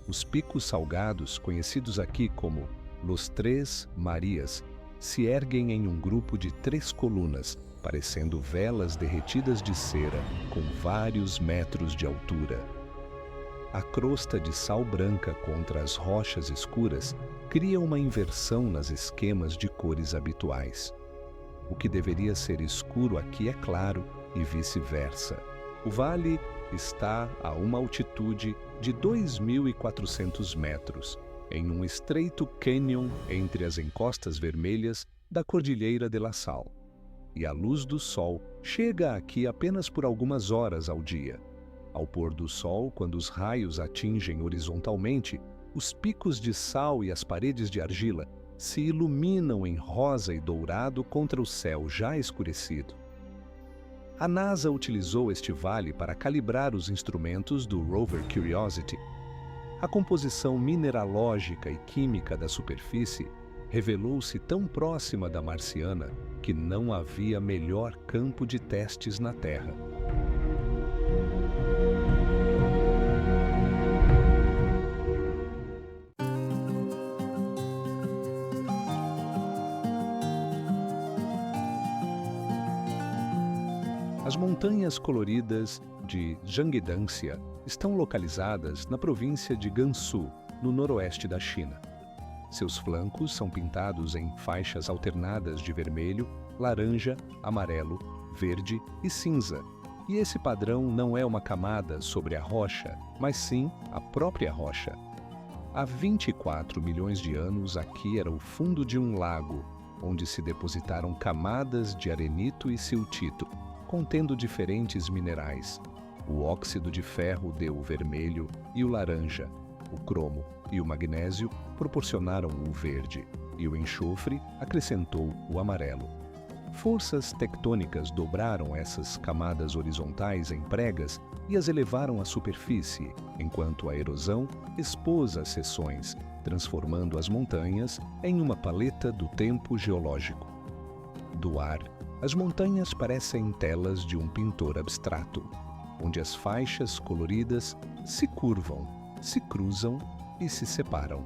Os picos salgados, conhecidos aqui como Los Tres Marias, se erguem em um grupo de 3 colunas, parecendo velas derretidas de cera, com vários metros de altura. A crosta de sal branca contra as rochas escuras cria uma inversão nas esquemas de cores habituais. O que deveria ser escuro aqui é claro e vice-versa. O vale está a uma altitude de 2.400 metros, em um estreito cânion entre as encostas vermelhas da Cordilheira de La Sal. E a luz do sol chega aqui apenas por algumas horas ao dia. Ao pôr do sol, quando os raios atingem horizontalmente, os picos de sal e as paredes de argila se iluminam em rosa e dourado contra o céu já escurecido. A NASA utilizou este vale para calibrar os instrumentos do rover Curiosity. A composição mineralógica e química da superfície revelou-se tão próxima da marciana que não havia melhor campo de testes na Terra. As montanhas coloridas de Jiangdangxia estão localizadas na província de Gansu, no noroeste da China. Seus flancos são pintados em faixas alternadas de vermelho, laranja, amarelo, verde e cinza. E esse padrão não é uma camada sobre a rocha, mas sim a própria rocha. Há 24 milhões de anos aqui era o fundo de um lago, onde se depositaram camadas de arenito e siltito, contendo diferentes minerais. O óxido de ferro deu o vermelho e o laranja, o cromo e o magnésio proporcionaram o verde, e o enxofre acrescentou o amarelo. Forças tectônicas dobraram essas camadas horizontais em pregas e as elevaram à superfície, enquanto a erosão expôs as seções, transformando as montanhas em uma paleta do tempo geológico. Do ar, as montanhas parecem telas de um pintor abstrato, onde as faixas coloridas se curvam, se cruzam e se separam.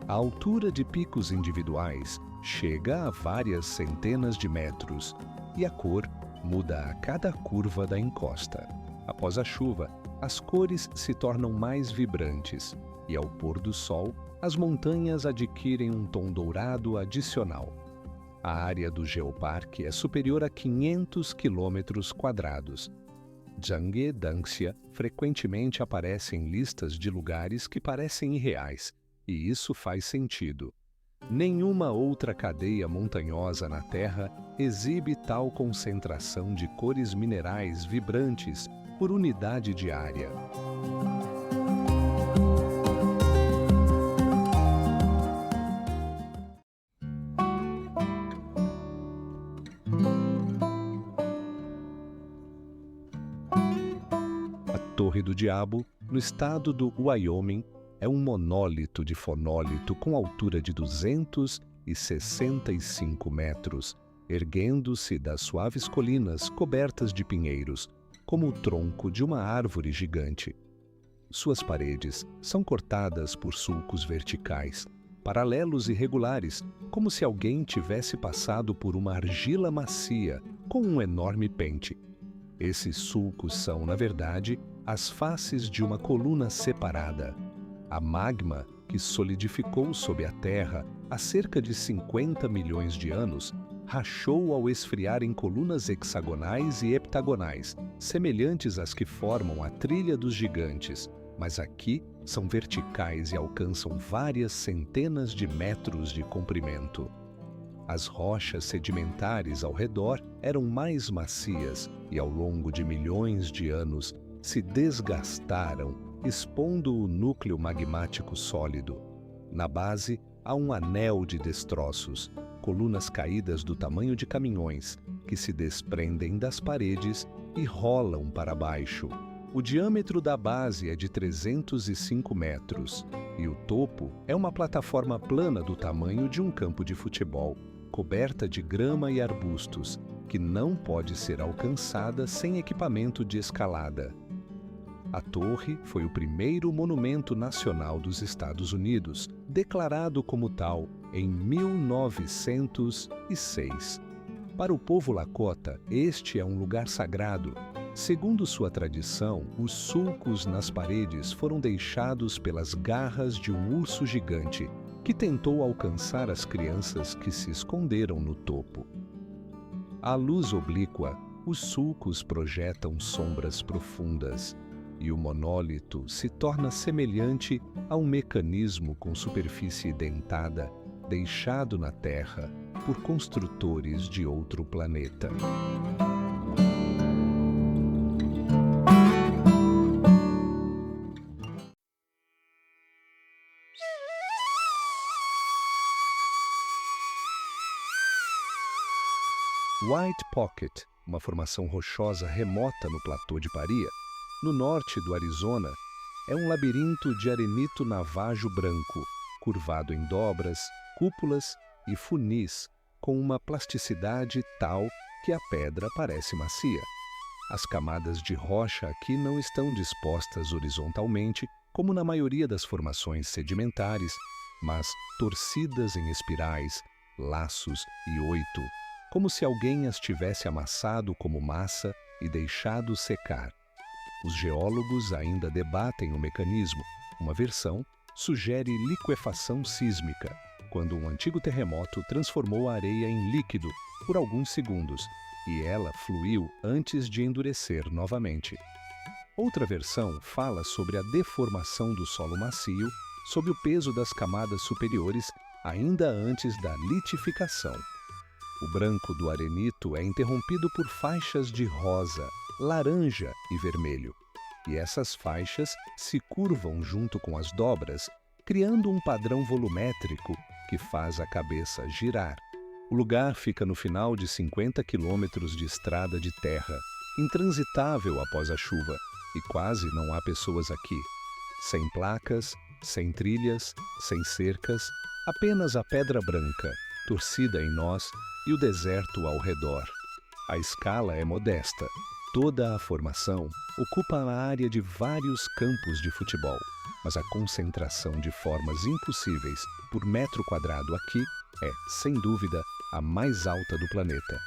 A altura de picos individuais chega a várias centenas de metros e a cor muda a cada curva da encosta. Após a chuva, as cores se tornam mais vibrantes e, ao pôr do sol, as montanhas adquirem um tom dourado adicional. A área do geoparque é superior a 500 quilômetros quadrados. Jiangdangxia frequentemente aparece em listas de lugares que parecem irreais, e isso faz sentido. Nenhuma outra cadeia montanhosa na Terra exibe tal concentração de cores minerais vibrantes por unidade de área. A Torre do Diabo, no estado do Wyoming, é um monólito de fonólito com altura de 265 metros, erguendo-se das suaves colinas cobertas de pinheiros, como o tronco de uma árvore gigante. Suas paredes são cortadas por sulcos verticais, paralelos e regulares, como se alguém tivesse passado por uma argila macia com um enorme pente. Esses sulcos são, na verdade, as faces de uma coluna separada. A magma, que solidificou sob a Terra há cerca de 50 milhões de anos, rachou ao esfriar em colunas hexagonais e heptagonais, semelhantes às que formam a trilha dos gigantes, mas aqui são verticais e alcançam várias centenas de metros de comprimento. As rochas sedimentares ao redor eram mais macias e, ao longo de milhões de anos, se desgastaram, expondo o núcleo magmático sólido. Na base, há um anel de destroços, colunas caídas do tamanho de caminhões, que se desprendem das paredes e rolam para baixo. O diâmetro da base é de 305 metros e o topo é uma plataforma plana do tamanho de um campo de futebol, coberta de grama e arbustos, que não pode ser alcançada sem equipamento de escalada. A torre foi o primeiro monumento nacional dos Estados Unidos, declarado como tal em 1906. Para o povo Lakota, este é um lugar sagrado. Segundo sua tradição, os sulcos nas paredes foram deixados pelas garras de um urso gigante que tentou alcançar as crianças que se esconderam no topo. À luz oblíqua, os sulcos projetam sombras profundas e o monólito se torna semelhante a um mecanismo com superfície dentada deixado na Terra por construtores de outro planeta. White Pocket, uma formação rochosa remota no platô de Paria, no norte do Arizona, é um labirinto de arenito navajo branco, curvado em dobras, cúpulas e funis, com uma plasticidade tal que a pedra parece macia. As camadas de rocha aqui não estão dispostas horizontalmente, como na maioria das formações sedimentares, mas torcidas em espirais, laços e oito, como se alguém as tivesse amassado como massa e deixado secar. Os geólogos ainda debatem o mecanismo. Uma versão sugere liquefação sísmica, quando um antigo terremoto transformou a areia em líquido por alguns segundos e ela fluiu antes de endurecer novamente. Outra versão fala sobre a deformação do solo macio sob o peso das camadas superiores ainda antes da litificação. O branco do arenito é interrompido por faixas de rosa, laranja e vermelho, e essas faixas se curvam junto com as dobras, criando um padrão volumétrico que faz a cabeça girar. O lugar fica no final de 50 quilômetros de estrada de terra, intransitável após a chuva, e quase não há pessoas aqui. Sem placas, sem trilhas, sem cercas, apenas a pedra branca, torcida em nós, e o deserto ao redor. A escala é modesta. Toda a formação ocupa a área de vários campos de futebol, mas a concentração de formas impossíveis por metro quadrado aqui é, sem dúvida, a mais alta do planeta.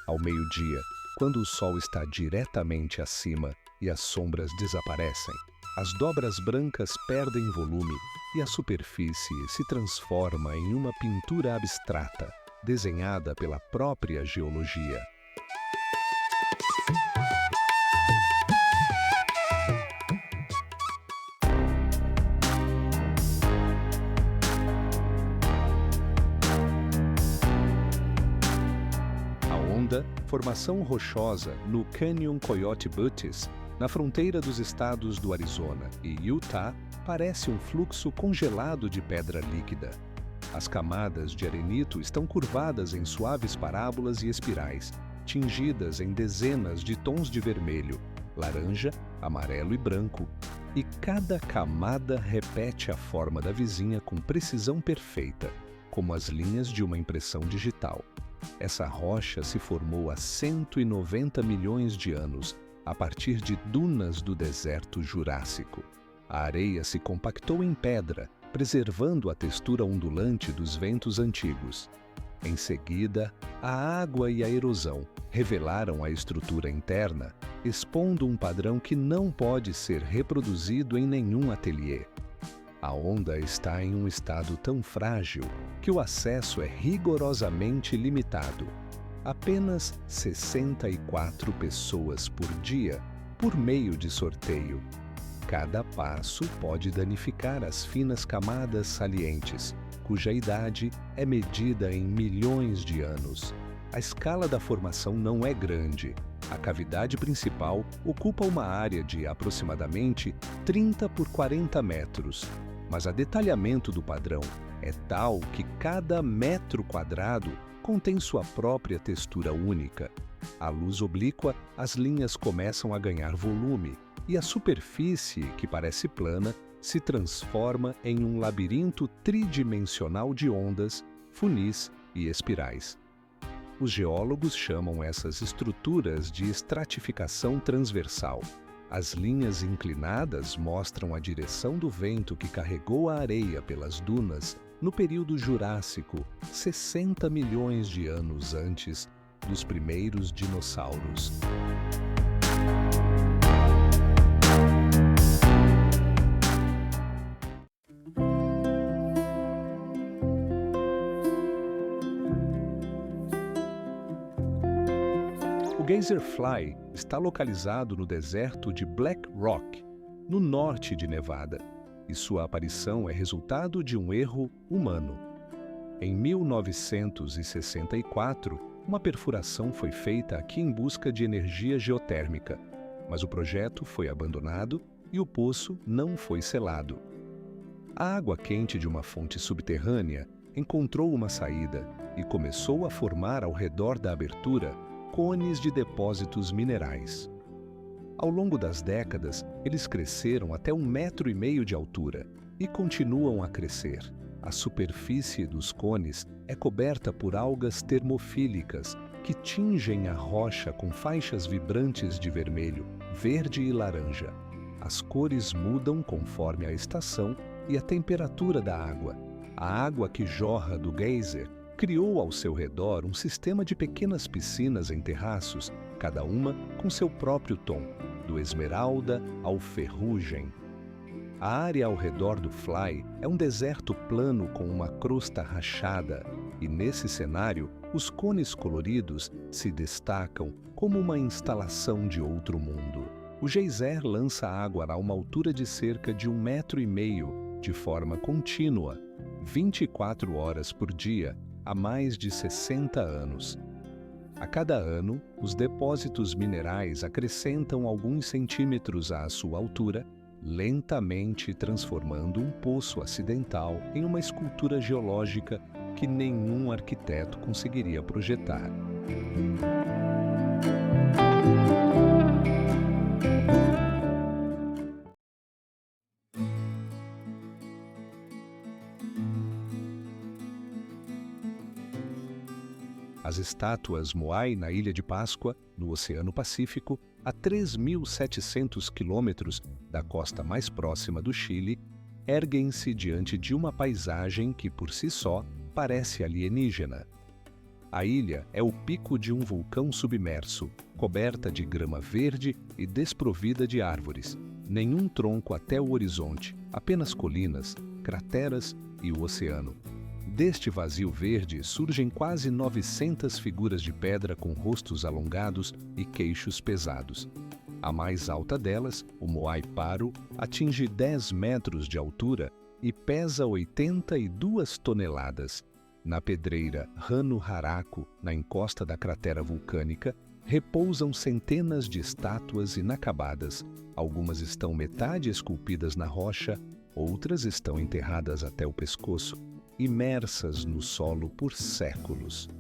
Ao meio-dia, quando o sol está diretamente acima e as sombras desaparecem, as dobras brancas perdem volume e a superfície se transforma em uma pintura abstrata, desenhada pela própria geologia. A onda, formação rochosa no Canyon Coyote Buttes, na fronteira dos estados do Arizona e Utah, parece um fluxo congelado de pedra líquida. As camadas de arenito estão curvadas em suaves parábolas e espirais, tingidas em dezenas de tons de vermelho, laranja, amarelo e branco, e cada camada repete a forma da vizinha com precisão perfeita, como as linhas de uma impressão digital. Essa rocha se formou há 190 milhões de anos, a partir de dunas do deserto Jurássico. A areia se compactou em pedra, preservando a textura ondulante dos ventos antigos. Em seguida, a água e a erosão revelaram a estrutura interna, expondo um padrão que não pode ser reproduzido em nenhum ateliê. A onda está em um estado tão frágil que o acesso é rigorosamente limitado. Apenas 64 pessoas por dia, por meio de sorteio. Cada passo pode danificar as finas camadas salientes, cuja idade é medida em milhões de anos. A escala da formação não é grande. A cavidade principal ocupa uma área de aproximadamente 30 por 40 metros, mas o detalhamento do padrão é tal que cada metro quadrado contém sua própria textura única. À luz oblíqua, as linhas começam a ganhar volume e a superfície, que parece plana, se transforma em um labirinto tridimensional de ondas, funis e espirais. Os geólogos chamam essas estruturas de estratificação transversal. As linhas inclinadas mostram a direção do vento que carregou a areia pelas dunas no período Jurássico, 60 milhões de anos antes dos primeiros dinossauros. O Geyser Fly está localizado no deserto de Black Rock, no norte de Nevada, e sua aparição é resultado de um erro humano. Em 1964, uma perfuração foi feita aqui em busca de energia geotérmica, mas o projeto foi abandonado e o poço não foi selado. A água quente de uma fonte subterrânea encontrou uma saída e começou a formar ao redor da abertura cones de depósitos minerais. Ao longo das décadas, eles cresceram até 1,5 metro de altura e continuam a crescer. A superfície dos cones é coberta por algas termofílicas que tingem a rocha com faixas vibrantes de vermelho, verde e laranja. As cores mudam conforme a estação e a temperatura da água. A água que jorra do geyser criou ao seu redor um sistema de pequenas piscinas em terraços, cada uma com seu próprio tom, do esmeralda ao ferrugem. A área ao redor do Fly é um deserto plano com uma crosta rachada, e nesse cenário, os cones coloridos se destacam como uma instalação de outro mundo. O geyser lança água a uma altura de cerca de 1,5 metro, de forma contínua, 24 horas por dia, há mais de 60 anos. A cada ano, os depósitos minerais acrescentam alguns centímetros à sua altura, lentamente transformando um poço acidental em uma escultura geológica que nenhum arquiteto conseguiria projetar. As estátuas Moai na Ilha de Páscoa, no Oceano Pacífico, a 3.700 quilômetros da costa mais próxima do Chile, erguem-se diante de uma paisagem que, por si só, parece alienígena. A ilha é o pico de um vulcão submerso, coberta de grama verde e desprovida de árvores. Nenhum tronco até o horizonte, apenas colinas, crateras e o oceano. Deste vazio verde surgem quase 900 figuras de pedra com rostos alongados e queixos pesados. A mais alta delas, o Moai Paro, atinge 10 metros de altura e pesa 82 toneladas. Na pedreira Rano Haraku, na encosta da cratera vulcânica, repousam centenas de estátuas inacabadas. Algumas estão metade esculpidas na rocha, outras estão enterradas até o pescoço, imersas no solo por séculos.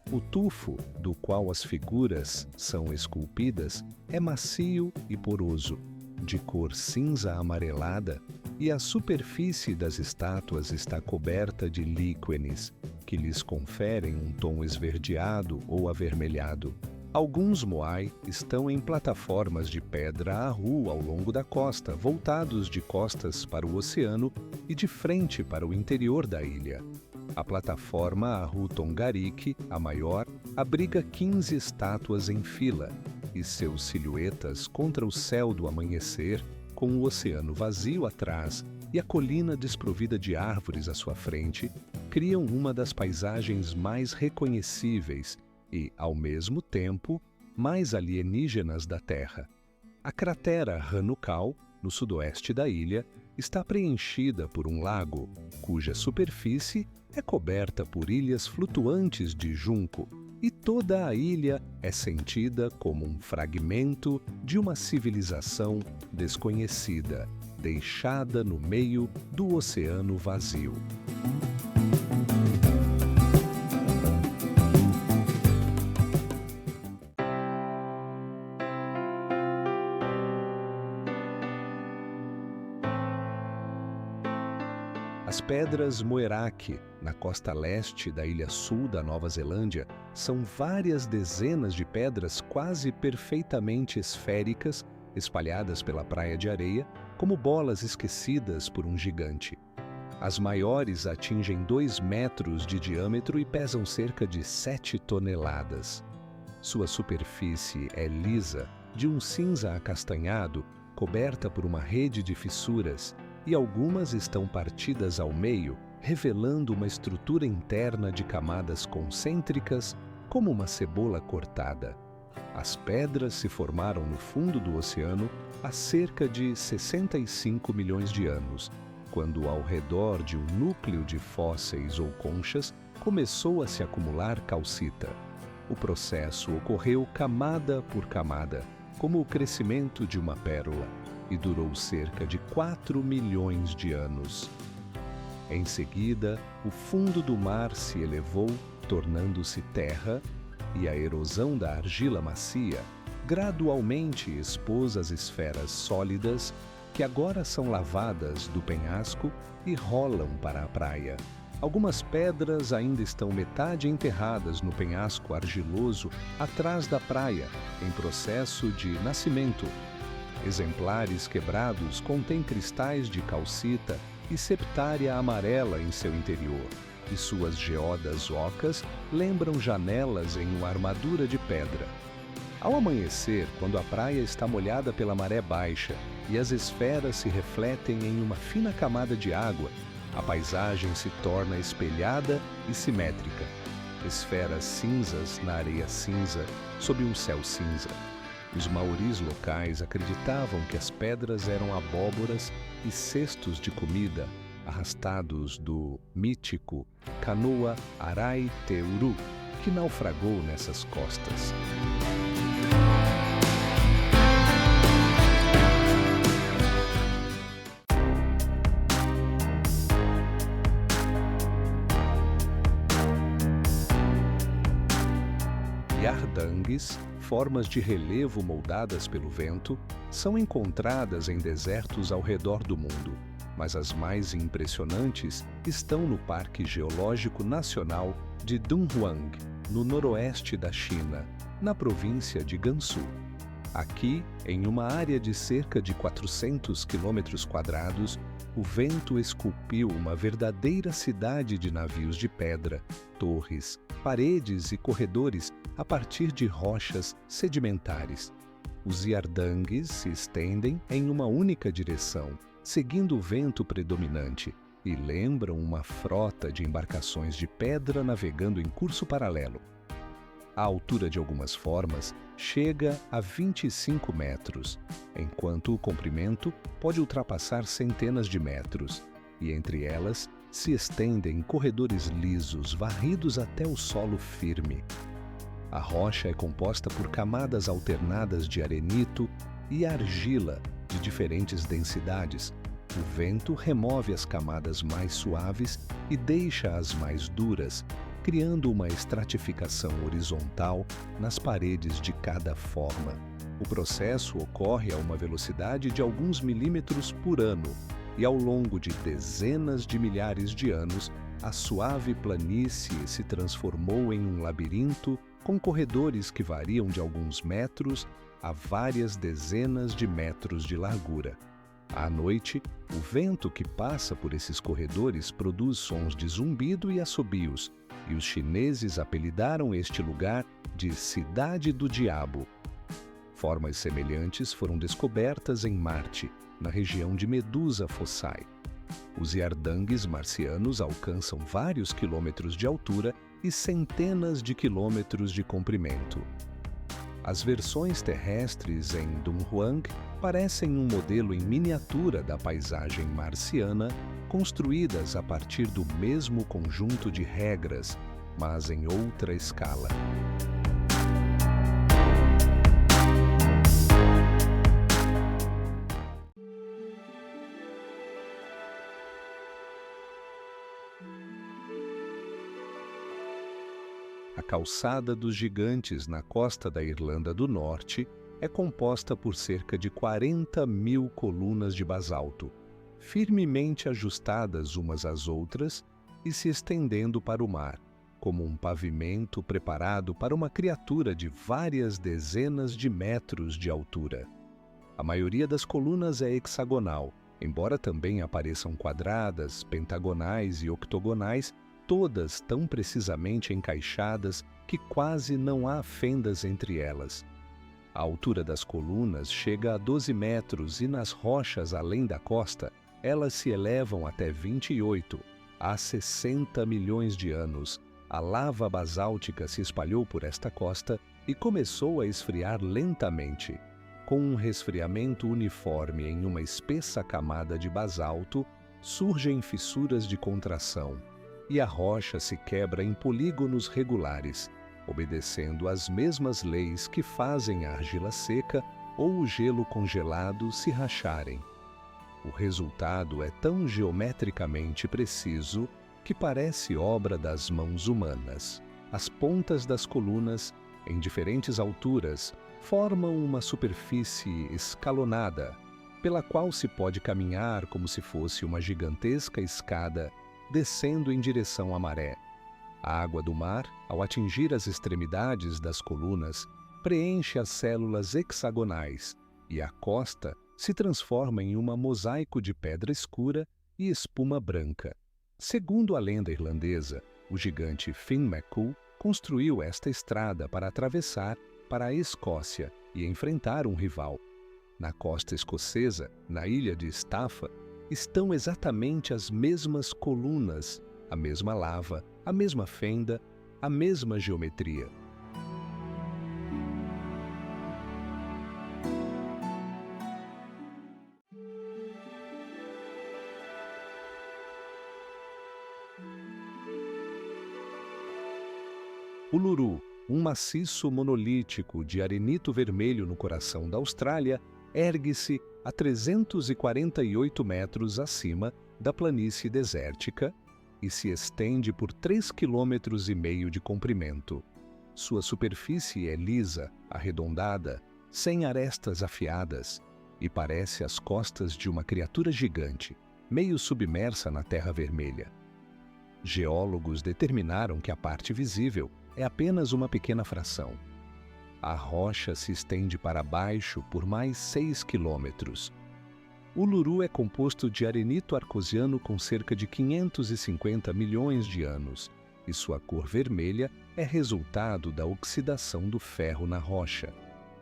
O tufo, do qual as figuras são esculpidas, é macio e poroso, de cor cinza amarelada, e a superfície das estátuas está coberta de líquenes, que lhes conferem um tom esverdeado ou avermelhado. Alguns moai estão em plataformas de pedra à rua ao longo da costa, voltados de costas para o oceano e de frente para o interior da ilha. A plataforma Ahu Tongariki, a maior, abriga 15 estátuas em fila, e seus silhuetas contra o céu do amanhecer, com o oceano vazio atrás e a colina desprovida de árvores à sua frente, criam uma das paisagens mais reconhecíveis e, ao mesmo tempo, mais alienígenas da Terra. A cratera Hanukau, no sudoeste da ilha, está preenchida por um lago, cuja superfície é coberta por ilhas flutuantes de junco, e toda a ilha é sentida como um fragmento de uma civilização desconhecida, deixada no meio do oceano vazio. As pedras Moerake, na costa leste da ilha sul da Nova Zelândia, são várias dezenas de pedras quase perfeitamente esféricas, espalhadas pela praia de areia, como bolas esquecidas por um gigante. As maiores atingem 2 metros de diâmetro e pesam cerca de 7 toneladas. Sua superfície é lisa, de um cinza acastanhado, coberta por uma rede de fissuras, e algumas estão partidas ao meio, revelando uma estrutura interna de camadas concêntricas, como uma cebola cortada. As pedras se formaram no fundo do oceano há cerca de 65 milhões de anos, quando ao redor de um núcleo de fósseis ou conchas começou a se acumular calcita. O processo ocorreu camada por camada, como o crescimento de uma pérola, e durou cerca de 4 milhões de anos. Em seguida, o fundo do mar se elevou, tornando-se terra, e a erosão da argila macia gradualmente expôs as esferas sólidas que agora são lavadas do penhasco e rolam para a praia. Algumas pedras ainda estão metade enterradas no penhasco argiloso atrás da praia, em processo de nascimento. Exemplares quebrados contêm cristais de calcita e septária amarela em seu interior, e suas geodas ocas lembram janelas em uma armadura de pedra. Ao amanhecer, quando a praia está molhada pela maré baixa e as esferas se refletem em uma fina camada de água, a paisagem se torna espelhada e simétrica. Esferas cinzas na areia cinza, sob um céu cinza. Os maoris locais acreditavam que as pedras eram abóboras e cestos de comida arrastados do mítico canoa Arai Teuru, que naufragou nessas costas. Yardangues, formas de relevo moldadas pelo vento, são encontradas em desertos ao redor do mundo, mas as mais impressionantes estão no Parque Geológico Nacional de Dunhuang, no noroeste da China, na província de Gansu. Aqui, em uma área de cerca de 400 km², o vento esculpiu uma verdadeira cidade de navios de pedra, torres, paredes e corredores a partir de rochas sedimentares. Os yardangues se estendem em uma única direção, seguindo o vento predominante, e lembram uma frota de embarcações de pedra navegando em curso paralelo. A altura de algumas formas chega a 25 metros, enquanto o comprimento pode ultrapassar centenas de metros, e entre elas se estendem corredores lisos varridos até o solo firme. A rocha é composta por camadas alternadas de arenito e argila de diferentes densidades. O vento remove as camadas mais suaves e deixa as mais duras, criando uma estratificação horizontal nas paredes de cada forma. O processo ocorre a uma velocidade de alguns milímetros por ano, e ao longo de dezenas de milhares de anos, a suave planície se transformou em um labirinto com corredores que variam de alguns metros a várias dezenas de metros de largura. À noite, o vento que passa por esses corredores produz sons de zumbido e assobios, e os chineses apelidaram este lugar de Cidade do Diabo. Formas semelhantes foram descobertas em Marte, na região de Medusa Fossae. Os yardangues marcianos alcançam vários quilômetros de altura e centenas de quilômetros de comprimento. As versões terrestres em Dunhuang parecem um modelo em miniatura da paisagem marciana, construídas a partir do mesmo conjunto de regras, mas em outra escala. A Calçada dos Gigantes na costa da Irlanda do Norte é composta por cerca de 40.000 colunas de basalto, firmemente ajustadas umas às outras e se estendendo para o mar, como um pavimento preparado para uma criatura de várias dezenas de metros de altura. A maioria das colunas é hexagonal, embora também apareçam quadradas, pentagonais e octogonais, todas tão precisamente encaixadas que quase não há fendas entre elas. A altura das colunas chega a 12 metros e nas rochas além da costa, elas se elevam até 28. Há 60 milhões de anos, a lava basáltica se espalhou por esta costa e começou a esfriar lentamente. Com um resfriamento uniforme em uma espessa camada de basalto, surgem fissuras de contração, e a rocha se quebra em polígonos regulares, obedecendo às mesmas leis que fazem a argila seca ou o gelo congelado se racharem. O resultado é tão geometricamente preciso que parece obra das mãos humanas. As pontas das colunas, em diferentes alturas, formam uma superfície escalonada, pela qual se pode caminhar como se fosse uma gigantesca escada descendo em direção à maré. A água do mar, ao atingir as extremidades das colunas, preenche as células hexagonais e a costa se transforma em um mosaico de pedra escura e espuma branca. Segundo a lenda irlandesa, o gigante Finn McCool construiu esta estrada para atravessar para a Escócia e enfrentar um rival. Na costa escocesa, na ilha de Staffa, estão exatamente as mesmas colunas, a mesma lava, a mesma fenda, a mesma geometria. Uluru, um maciço monolítico de arenito vermelho no coração da Austrália, ergue-se a 348 metros acima da planície desértica e se estende por 3,5 km de comprimento. Sua superfície é lisa, arredondada, sem arestas afiadas, e parece as costas de uma criatura gigante, meio submersa na terra vermelha. Geólogos determinaram que a parte visível é apenas uma pequena fração. A rocha se estende para baixo por mais 6 quilômetros. Uluru é composto de arenito arcosiano com cerca de 550 milhões de anos, e sua cor vermelha é resultado da oxidação do ferro na rocha.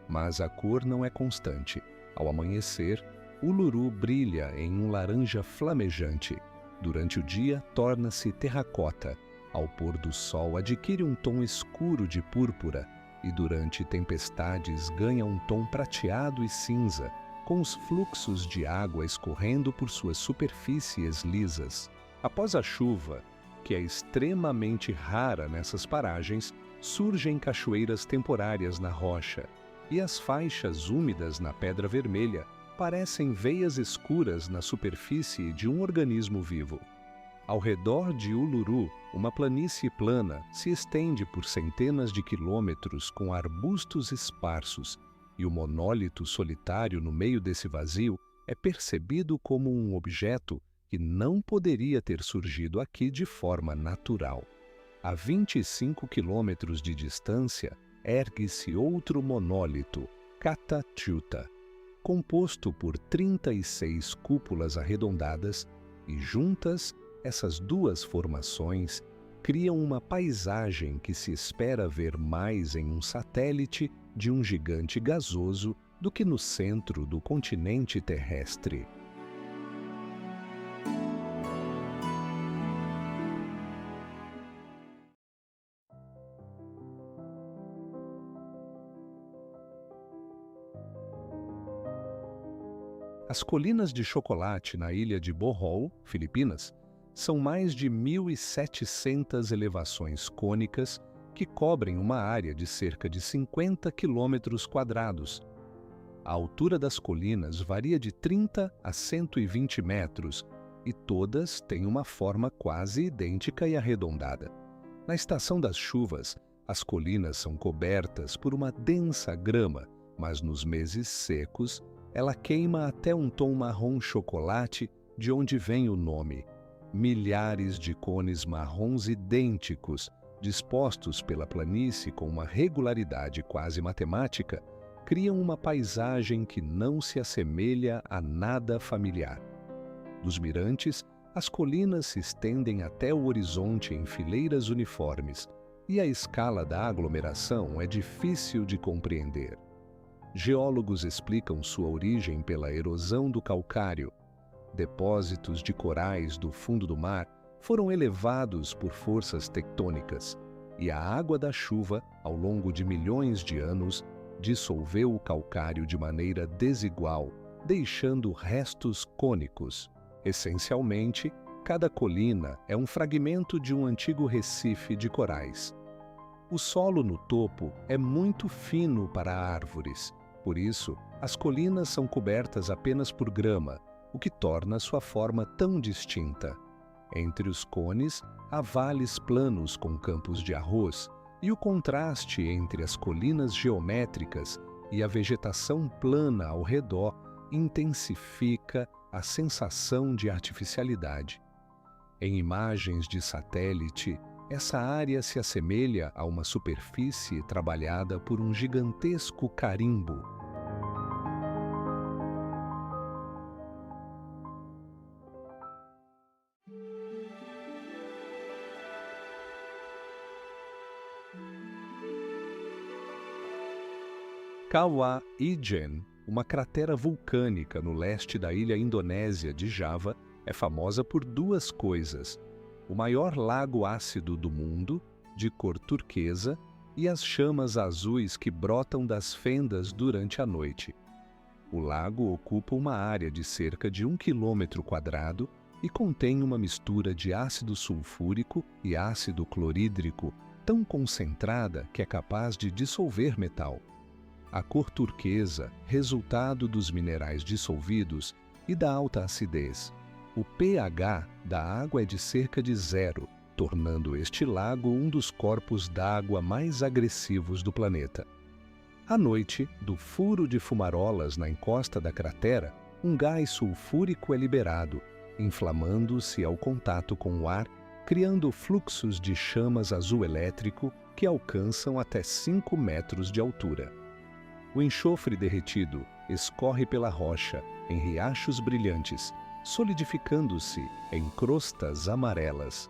Mas a cor não é constante. Ao amanhecer, Uluru brilha em um laranja flamejante. Durante o dia, torna-se terracota. Ao pôr do sol, adquire um tom escuro de púrpura e durante tempestades ganha um tom prateado e cinza, com os fluxos de água escorrendo por suas superfícies lisas. Após a chuva, que é extremamente rara nessas paragens, surgem cachoeiras temporárias na rocha, e as faixas úmidas na pedra vermelha parecem veias escuras na superfície de um organismo vivo. Ao redor de Uluru, uma planície plana se estende por centenas de quilômetros com arbustos esparsos, e o monólito solitário no meio desse vazio é percebido como um objeto que não poderia ter surgido aqui de forma natural. A 25 quilômetros de distância, ergue-se outro monólito, Kata-Tjuta, composto por 36 cúpulas arredondadas, e juntas, essas duas formações criam uma paisagem que se espera ver mais em um satélite de um gigante gasoso do que no centro do continente terrestre. As colinas de chocolate na ilha de Bohol, Filipinas, são mais de 1.700 elevações cônicas que cobrem uma área de cerca de 50 quilômetros quadrados. A altura das colinas varia de 30 a 120 metros e todas têm uma forma quase idêntica e arredondada. Na estação das chuvas, as colinas são cobertas por uma densa grama, mas nos meses secos, ela queima até um tom marrom chocolate, de onde vem o nome. Milhares de cones marrons idênticos, dispostos pela planície com uma regularidade quase matemática, criam uma paisagem que não se assemelha a nada familiar. Dos mirantes, as colinas se estendem até o horizonte em fileiras uniformes, e a escala da aglomeração é difícil de compreender. Geólogos explicam sua origem pela erosão do calcário. Depósitos de corais do fundo do mar foram elevados por forças tectônicas, e a água da chuva, ao longo de milhões de anos, dissolveu o calcário de maneira desigual, deixando restos cônicos. Essencialmente, cada colina é um fragmento de um antigo recife de corais. O solo no topo é muito fino para árvores, por isso, as colinas são cobertas apenas por grama, o que torna sua forma tão distinta. Entre os cones, há vales planos com campos de arroz, e o contraste entre as colinas geométricas e a vegetação plana ao redor intensifica a sensação de artificialidade. Em imagens de satélite, essa área se assemelha a uma superfície trabalhada por um gigantesco carimbo. Kawah Ijen, uma cratera vulcânica no leste da ilha indonésia de Java, é famosa por duas coisas: o maior lago ácido do mundo, de cor turquesa, e as chamas azuis que brotam das fendas durante a noite. O lago ocupa uma área de cerca de 1 km² e contém uma mistura de ácido sulfúrico e ácido clorídrico tão concentrada que é capaz de dissolver metal. A cor turquesa, resultado dos minerais dissolvidos e da alta acidez. O pH da água é de cerca de 0, tornando este lago um dos corpos d'água mais agressivos do planeta. À noite, do furo de fumarolas na encosta da cratera, um gás sulfúrico é liberado, inflamando-se ao contato com o ar, criando fluxos de chamas azul elétrico que alcançam até 5 metros de altura. O enxofre derretido escorre pela rocha em riachos brilhantes, solidificando-se em crostas amarelas.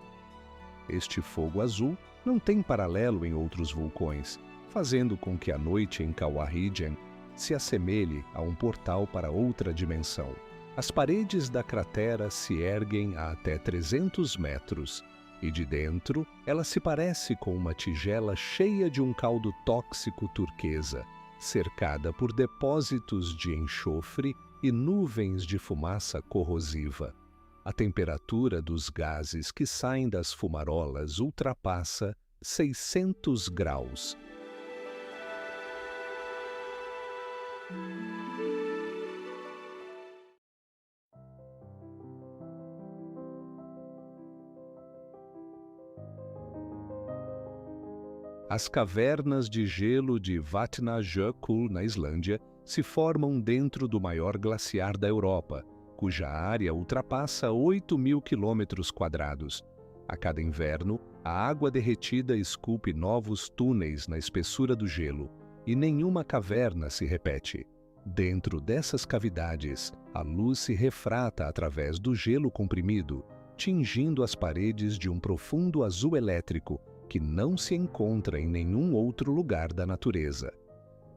Este fogo azul não tem paralelo em outros vulcões, fazendo com que a noite em Kawah Ijen se assemelhe a um portal para outra dimensão. As paredes da cratera se erguem a até 300 metros, e de dentro ela se parece com uma tigela cheia de um caldo tóxico turquesa, cercada por depósitos de enxofre e nuvens de fumaça corrosiva. A temperatura dos gases que saem das fumarolas ultrapassa 600 graus. As cavernas de gelo de Vatnajökull, na Islândia, se formam dentro do maior glaciar da Europa, cuja área ultrapassa 8.000 km². A cada inverno, a água derretida esculpe novos túneis na espessura do gelo, e nenhuma caverna se repete. Dentro dessas cavidades, a luz se refrata através do gelo comprimido, tingindo as paredes de um profundo azul elétrico, que não se encontra em nenhum outro lugar da natureza.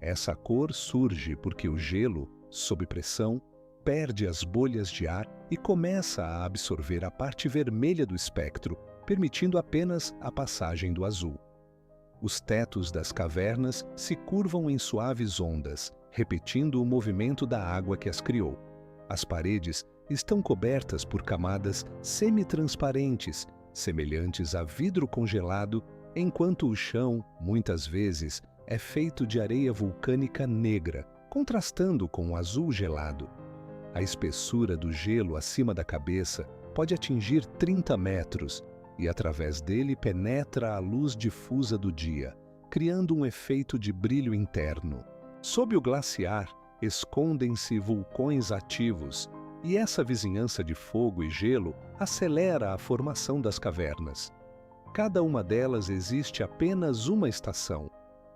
Essa cor surge porque o gelo, sob pressão, perde as bolhas de ar e começa a absorver a parte vermelha do espectro, permitindo apenas a passagem do azul. Os tetos das cavernas se curvam em suaves ondas, repetindo o movimento da água que as criou. As paredes estão cobertas por camadas semi-transparentes, semelhantes a vidro congelado, enquanto o chão, muitas vezes, é feito de areia vulcânica negra, contrastando com o azul gelado. A espessura do gelo acima da cabeça pode atingir 30 metros e, através dele, penetra a luz difusa do dia, criando um efeito de brilho interno. Sob o glaciar, escondem-se vulcões ativos, e essa vizinhança de fogo e gelo acelera a formação das cavernas. Cada uma delas existe apenas uma estação.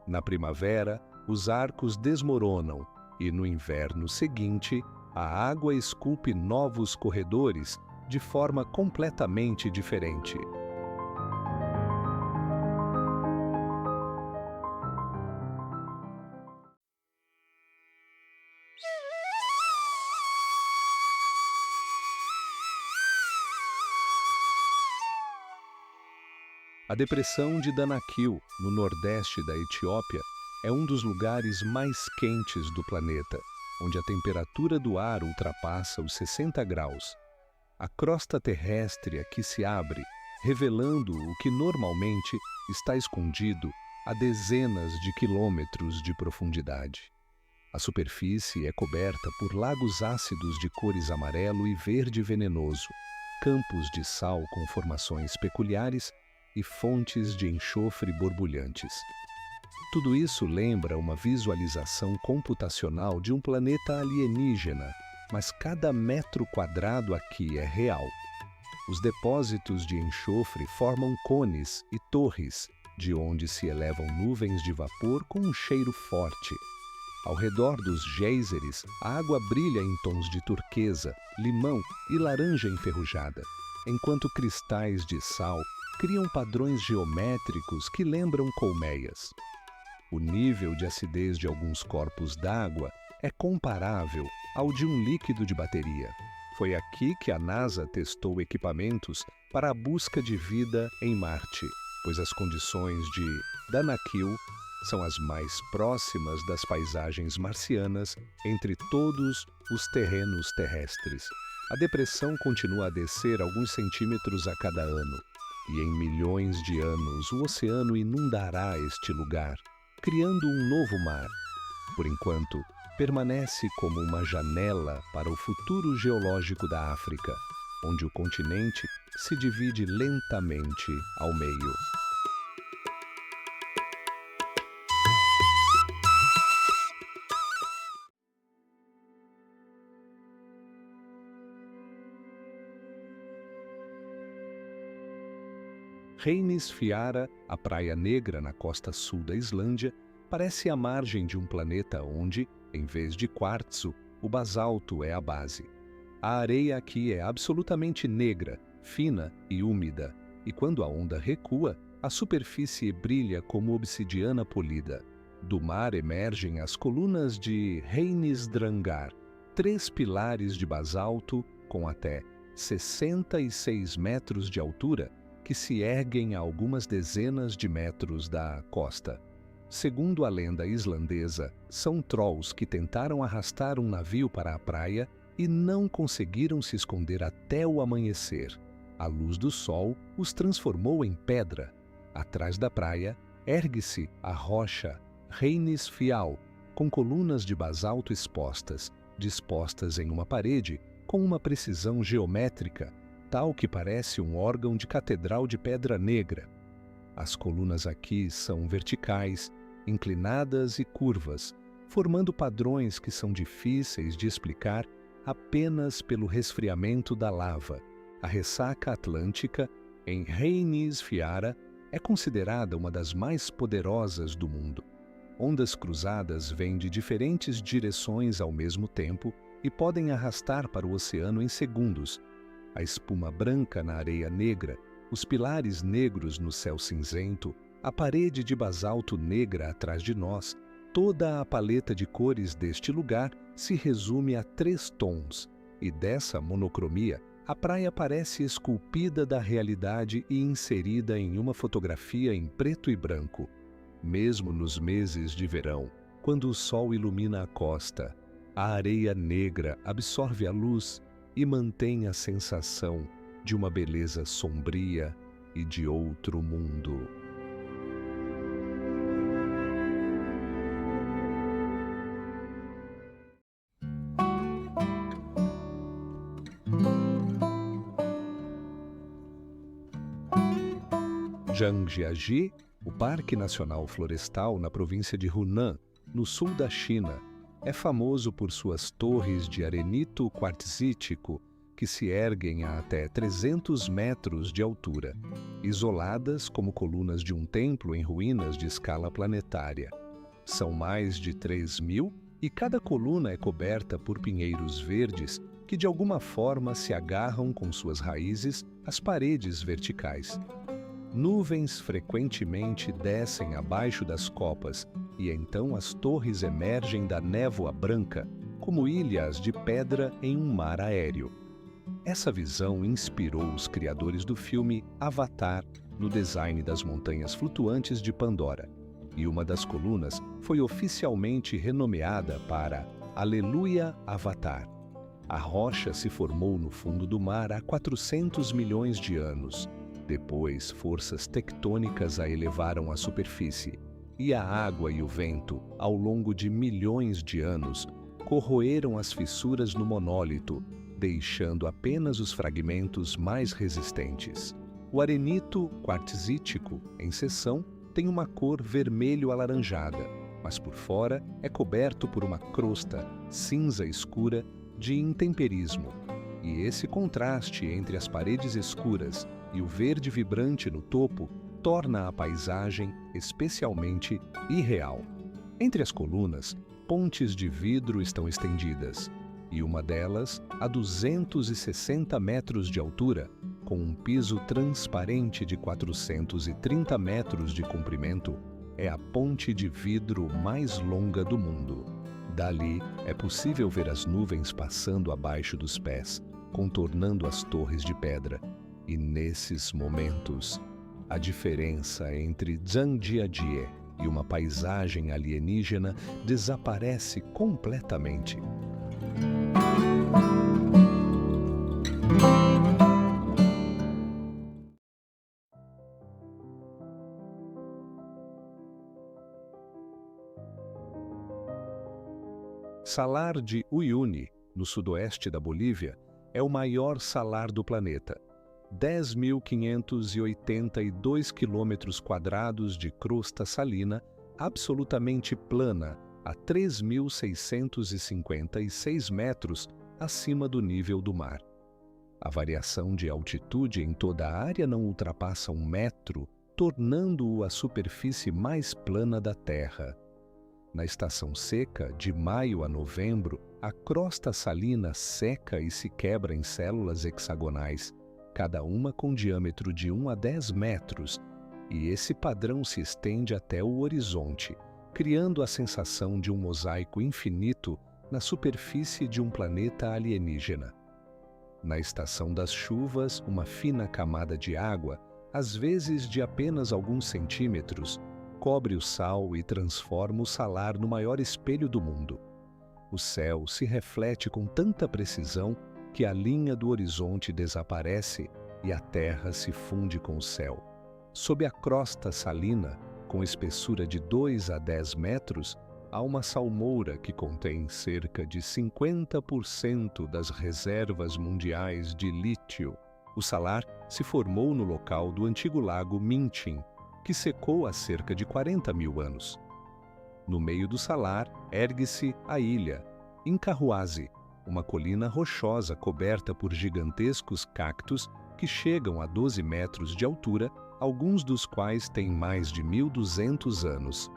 Na primavera, os arcos desmoronam, e no inverno seguinte, a água esculpe novos corredores de forma completamente diferente. A depressão de Danakil, no nordeste da Etiópia, é um dos lugares mais quentes do planeta, onde a temperatura do ar ultrapassa os 60 graus. A crosta terrestre aqui se abre, revelando o que normalmente está escondido a dezenas de quilômetros de profundidade. A superfície é coberta por lagos ácidos de cores amarelo e verde venenoso, campos de sal com formações peculiares e fontes de enxofre borbulhantes. Tudo isso lembra uma visualização computacional de um planeta alienígena, mas cada metro quadrado aqui é real. Os depósitos de enxofre formam cones e torres, de onde se elevam nuvens de vapor com um cheiro forte. Ao redor dos geysers, a água brilha em tons de turquesa, limão e laranja enferrujada, enquanto cristais de sal criam padrões geométricos que lembram colmeias. O nível de acidez de alguns corpos d'água é comparável ao de um líquido de bateria. Foi aqui que a NASA testou equipamentos para a busca de vida em Marte, pois as condições de Danakil são as mais próximas das paisagens marcianas entre todos os terrenos terrestres. A depressão continua a descer alguns centímetros a cada ano, e em milhões de anos o oceano inundará este lugar, criando um novo mar. Por enquanto, permanece como uma janela para o futuro geológico da África, onde o continente se divide lentamente ao meio. Reynis Fiara, a Praia Negra na costa sul da Islândia, parece a margem de um planeta onde, em vez de quartzo, o basalto é a base. A areia aqui é absolutamente negra, fina e úmida, e quando a onda recua, a superfície brilha como obsidiana polida. Do mar emergem as colunas de Reynis Drangar, 3 pilares de basalto com até 66 metros de altura, que se erguem a algumas dezenas de metros da costa. Segundo a lenda islandesa, são trolls que tentaram arrastar um navio para a praia e não conseguiram se esconder até o amanhecer. A luz do sol os transformou em pedra. Atrás da praia, ergue-se a rocha Reynis Fial, com colunas de basalto expostas, dispostas em uma parede com uma precisão geométrica, tal que parece um órgão de catedral de pedra negra. As colunas aqui são verticais, inclinadas e curvas, formando padrões que são difíceis de explicar apenas pelo resfriamento da lava. A ressaca atlântica, em Reynis Fiara, é considerada uma das mais poderosas do mundo. Ondas cruzadas vêm de diferentes direções ao mesmo tempo e podem arrastar para o oceano em segundos. A espuma branca na areia negra, os pilares negros no céu cinzento, a parede de basalto negra atrás de nós, toda a paleta de cores deste lugar se resume a 3 tons, e dessa monocromia, a praia parece esculpida da realidade e inserida em uma fotografia em preto e branco. Mesmo nos meses de verão, quando o sol ilumina a costa, A areia negra absorve a luz e mantém a sensação de uma beleza sombria e de outro mundo. Zhangjiajie, o Parque Nacional Florestal na província de Hunan, no sul da China, é famoso por suas torres de arenito quartzítico que se erguem a até 300 metros de altura, isoladas como colunas de um templo em ruínas de escala planetária. São mais de 3.000 e cada coluna é coberta por pinheiros verdes que de alguma forma se agarram com suas raízes às paredes verticais. Nuvens frequentemente descem abaixo das copas e então as torres emergem da névoa branca, como ilhas de pedra em um mar aéreo. Essa visão inspirou os criadores do filme Avatar no design das montanhas flutuantes de Pandora, e uma das colunas foi oficialmente renomeada para Aleluia Avatar. A rocha se formou no fundo do mar há 400 milhões de anos. Depois, forças tectônicas a elevaram à superfície, e a água e o vento, ao longo de milhões de anos, corroeram as fissuras no monólito, deixando apenas os fragmentos mais resistentes. O arenito quartzítico, em seção, tem uma cor vermelho-alaranjada, mas por fora é coberto por uma crosta cinza escura de intemperismo. E esse contraste entre as paredes escuras e o verde vibrante no topo torna a paisagem especialmente irreal. Entre as colunas, pontes de vidro estão estendidas, e uma delas, a 260 metros de altura, com um piso transparente de 430 metros de comprimento, é a ponte de vidro mais longa do mundo. Dali, é possível ver as nuvens passando abaixo dos pés, contornando as torres de pedra. E nesses momentos, a diferença entre Zhangjiajie e uma paisagem alienígena desaparece completamente. Salar de Uyuni, no sudoeste da Bolívia, é o maior salar do planeta. 10.582 quilômetros quadrados de crosta salina absolutamente plana a 3.656 metros acima do nível do mar. A variação de altitude em toda a área não ultrapassa 1 metro, tornando-o a superfície mais plana da Terra. Na estação seca, de maio a novembro, a crosta salina seca e se quebra em células hexagonais, cada uma com diâmetro de 1 a 10 metros, e esse padrão se estende até o horizonte, criando a sensação de um mosaico infinito na superfície de um planeta alienígena. Na estação das chuvas, uma fina camada de água, às vezes de apenas alguns centímetros, cobre o sal e transforma o salar no maior espelho do mundo. O céu se reflete com tanta precisão que a linha do horizonte desaparece e a terra se funde com o céu. Sob a crosta salina, com espessura de 2 a 10 metros, há uma salmoura que contém cerca de 50% das reservas mundiais de lítio. O salar se formou no local do antigo lago Mintin, que secou há cerca de 40 mil anos. No meio do salar, ergue-se a ilha Incahuasi, uma colina rochosa coberta por gigantescos cactos que chegam a 12 metros de altura, alguns dos quais têm mais de 1.200 anos.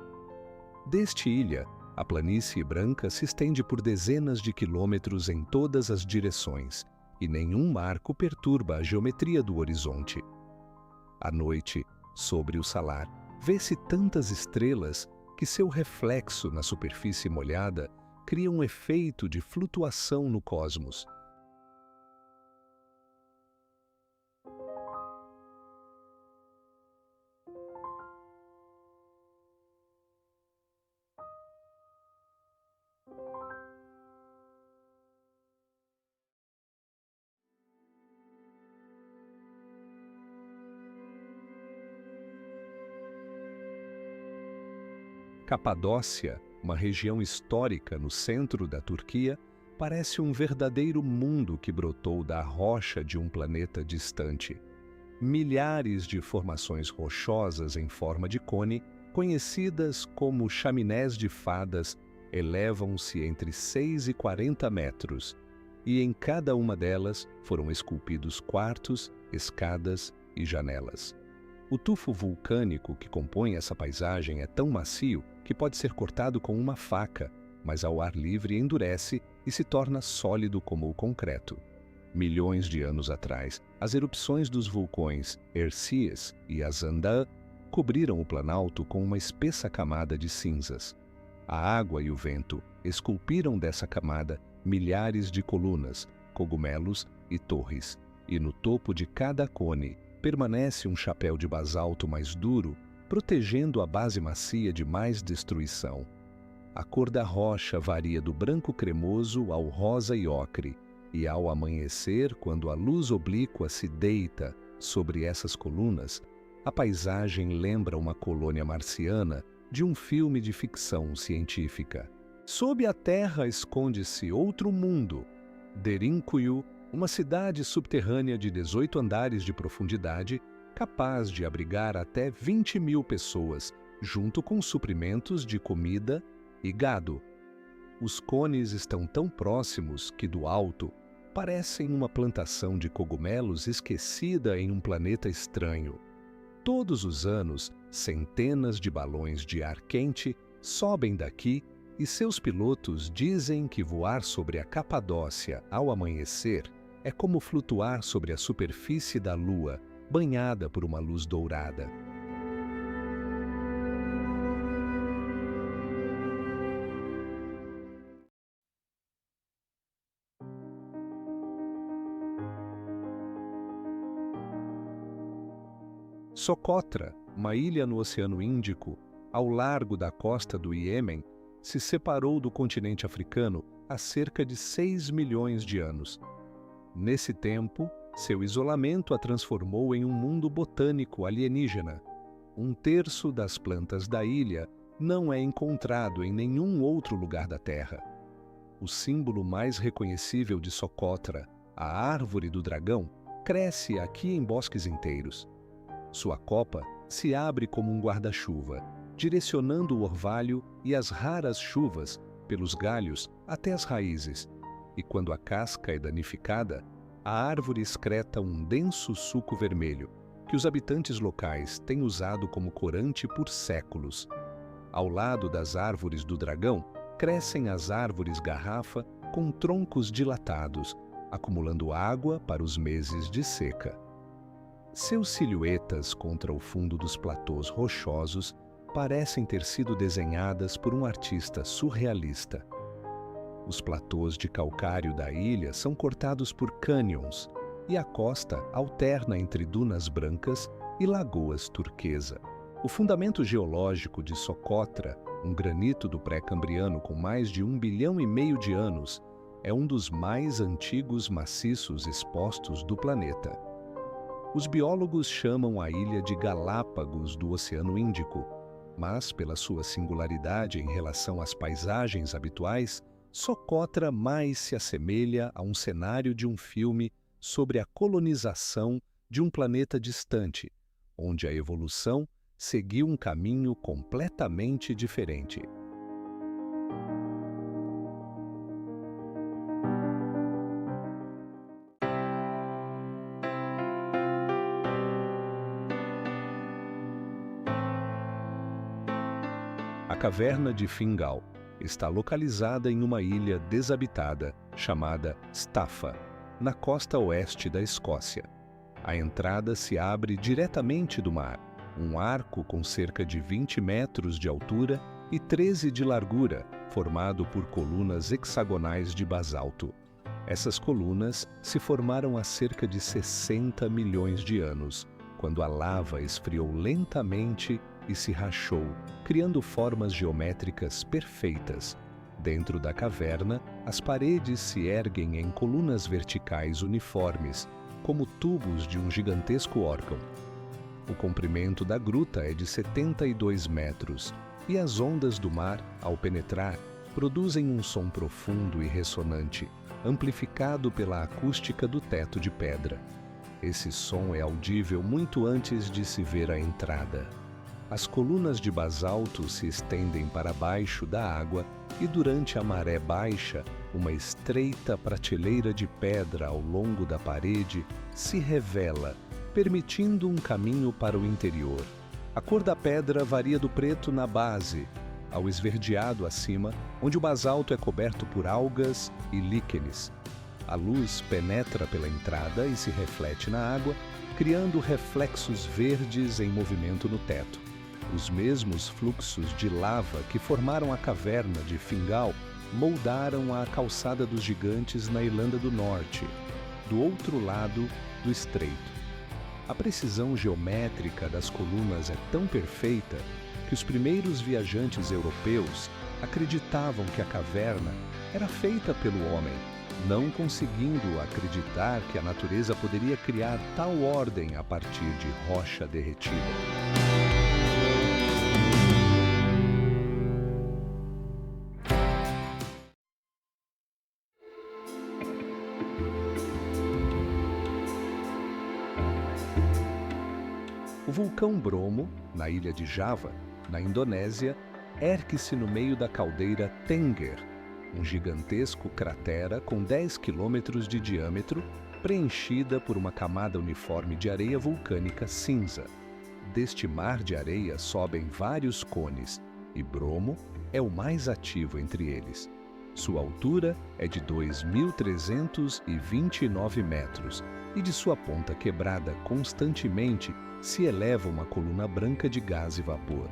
Deste ilha, a planície branca se estende por dezenas de quilômetros em todas as direções, e nenhum marco perturba a geometria do horizonte. À noite, sobre o salar, vê-se tantas estrelas que seu reflexo na superfície molhada cria um efeito de flutuação no cosmos. Capadócia, uma região histórica no centro da Turquia, parece um verdadeiro mundo que brotou da rocha de um planeta distante. Milhares de formações rochosas em forma de cone, conhecidas como chaminés de fadas, elevam-se entre 6 e 40 metros, e em cada uma delas foram esculpidos quartos, escadas e janelas. O tufo vulcânico que compõe essa paisagem é tão macio que pode ser cortado com uma faca, mas ao ar livre endurece e se torna sólido como o concreto. Milhões de anos atrás, as erupções dos vulcões Erciyes e Azandã cobriram o planalto com uma espessa camada de cinzas. A água e o vento esculpiram dessa camada milhares de colunas, cogumelos e torres, e no topo de cada cone permanece um chapéu de basalto mais duro, protegendo a base macia de mais destruição. A cor da rocha varia do branco cremoso ao rosa e ocre, e ao amanhecer, quando a luz oblíqua se deita sobre essas colunas, a paisagem lembra uma colônia marciana de um filme de ficção científica. Sob a terra esconde-se outro mundo, Derinkuyu, uma cidade subterrânea de 18 andares de profundidade, capaz de abrigar até 20.000 pessoas, junto com suprimentos de comida e gado. Os cones estão tão próximos que, do alto, parecem uma plantação de cogumelos esquecida em um planeta estranho. Todos os anos, centenas de balões de ar quente sobem daqui e seus pilotos dizem que voar sobre a Capadócia ao amanhecer é como flutuar sobre a superfície da Lua, banhada por uma luz dourada. Socotra, uma ilha no Oceano Índico, ao largo da costa do Iêmen, se separou do continente africano há cerca de 6 milhões de anos. Nesse tempo, seu isolamento a transformou em um mundo botânico alienígena. 1/3 das plantas da ilha não é encontrado em nenhum outro lugar da Terra. O símbolo mais reconhecível de Socotra, a árvore do dragão, cresce aqui em bosques inteiros. Sua copa se abre como um guarda-chuva, direcionando o orvalho e as raras chuvas pelos galhos até as raízes, e quando a casca é danificada, a árvore excreta um denso suco vermelho, que os habitantes locais têm usado como corante por séculos. Ao lado das árvores do dragão, crescem as árvores garrafa com troncos dilatados, acumulando água para os meses de seca. Seus silhuetas contra o fundo dos platôs rochosos parecem ter sido desenhadas por um artista surrealista. Os platôs de calcário da ilha são cortados por cânions e a costa alterna entre dunas brancas e lagoas turquesa. O fundamento geológico de Socotra, um granito do pré-cambriano com mais de 1,5 bilhão de anos, é um dos mais antigos maciços expostos do planeta. Os biólogos chamam a ilha de Galápagos do Oceano Índico, mas, pela sua singularidade em relação às paisagens habituais, Socotra mais se assemelha a um cenário de um filme sobre a colonização de um planeta distante, onde a evolução seguiu um caminho completamente diferente. A caverna de Fingal está localizada em uma ilha desabitada chamada Staffa, na costa oeste da Escócia. A entrada se abre diretamente do mar, um arco com cerca de 20 metros de altura e 13 de largura, formado por colunas hexagonais de basalto. Essas colunas se formaram há cerca de 60 milhões de anos, quando a lava esfriou lentamente e se rachou, criando formas geométricas perfeitas. Dentro da caverna, as paredes se erguem em colunas verticais uniformes, como tubos de um gigantesco órgão. O comprimento da gruta é de 72 metros e as ondas do mar, ao penetrar, produzem um som profundo e ressonante, amplificado pela acústica do teto de pedra. Esse som é audível muito antes de se ver a entrada. As colunas de basalto se estendem para baixo da água e durante a maré baixa, uma estreita prateleira de pedra ao longo da parede se revela, permitindo um caminho para o interior. A cor da pedra varia do preto na base ao esverdeado acima, onde o basalto é coberto por algas e líquenes. A luz penetra pela entrada e se reflete na água, criando reflexos verdes em movimento no teto. Os mesmos fluxos de lava que formaram a caverna de Fingal moldaram a calçada dos gigantes na Irlanda do Norte, do outro lado do estreito. A precisão geométrica das colunas é tão perfeita que os primeiros viajantes europeus acreditavam que a caverna era feita pelo homem, não conseguindo acreditar que a natureza poderia criar tal ordem a partir de rocha derretida. O vulcão Bromo, na ilha de Java, na Indonésia, ergue-se no meio da caldeira Tengger, um gigantesco cratera com 10 quilômetros de diâmetro, preenchida por uma camada uniforme de areia vulcânica cinza. Deste mar de areia sobem vários cones, e Bromo é o mais ativo entre eles. Sua altura é de 2.329 metros, e de sua ponta quebrada constantemente se eleva uma coluna branca de gás e vapor.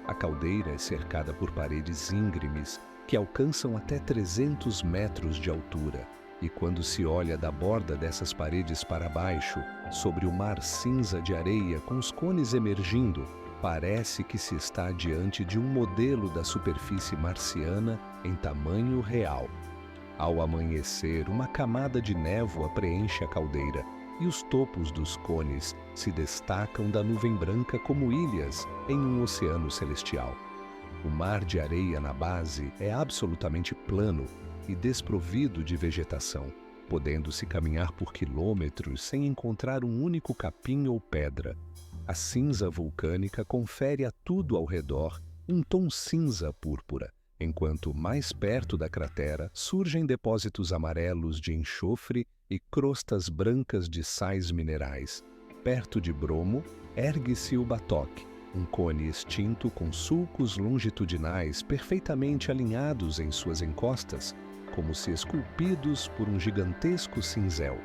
A caldeira é cercada por paredes íngremes que alcançam até 300 metros de altura, e quando se olha da borda dessas paredes para baixo, sobre o mar cinza de areia com os cones emergindo, parece que se está diante de um modelo da superfície marciana em tamanho real. Ao amanhecer, uma camada de névoa preenche a caldeira, e os topos dos cones se destacam da nuvem branca como ilhas em um oceano celestial. O mar de areia na base é absolutamente plano e desprovido de vegetação, podendo-se caminhar por quilômetros sem encontrar um único capim ou pedra. A cinza vulcânica confere a tudo ao redor um tom cinza púrpura, enquanto mais perto da cratera surgem depósitos amarelos de enxofre e crostas brancas de sais minerais. Perto de Bromo, ergue-se o Batoque, um cone extinto com sulcos longitudinais perfeitamente alinhados em suas encostas, como se esculpidos por um gigantesco cinzel.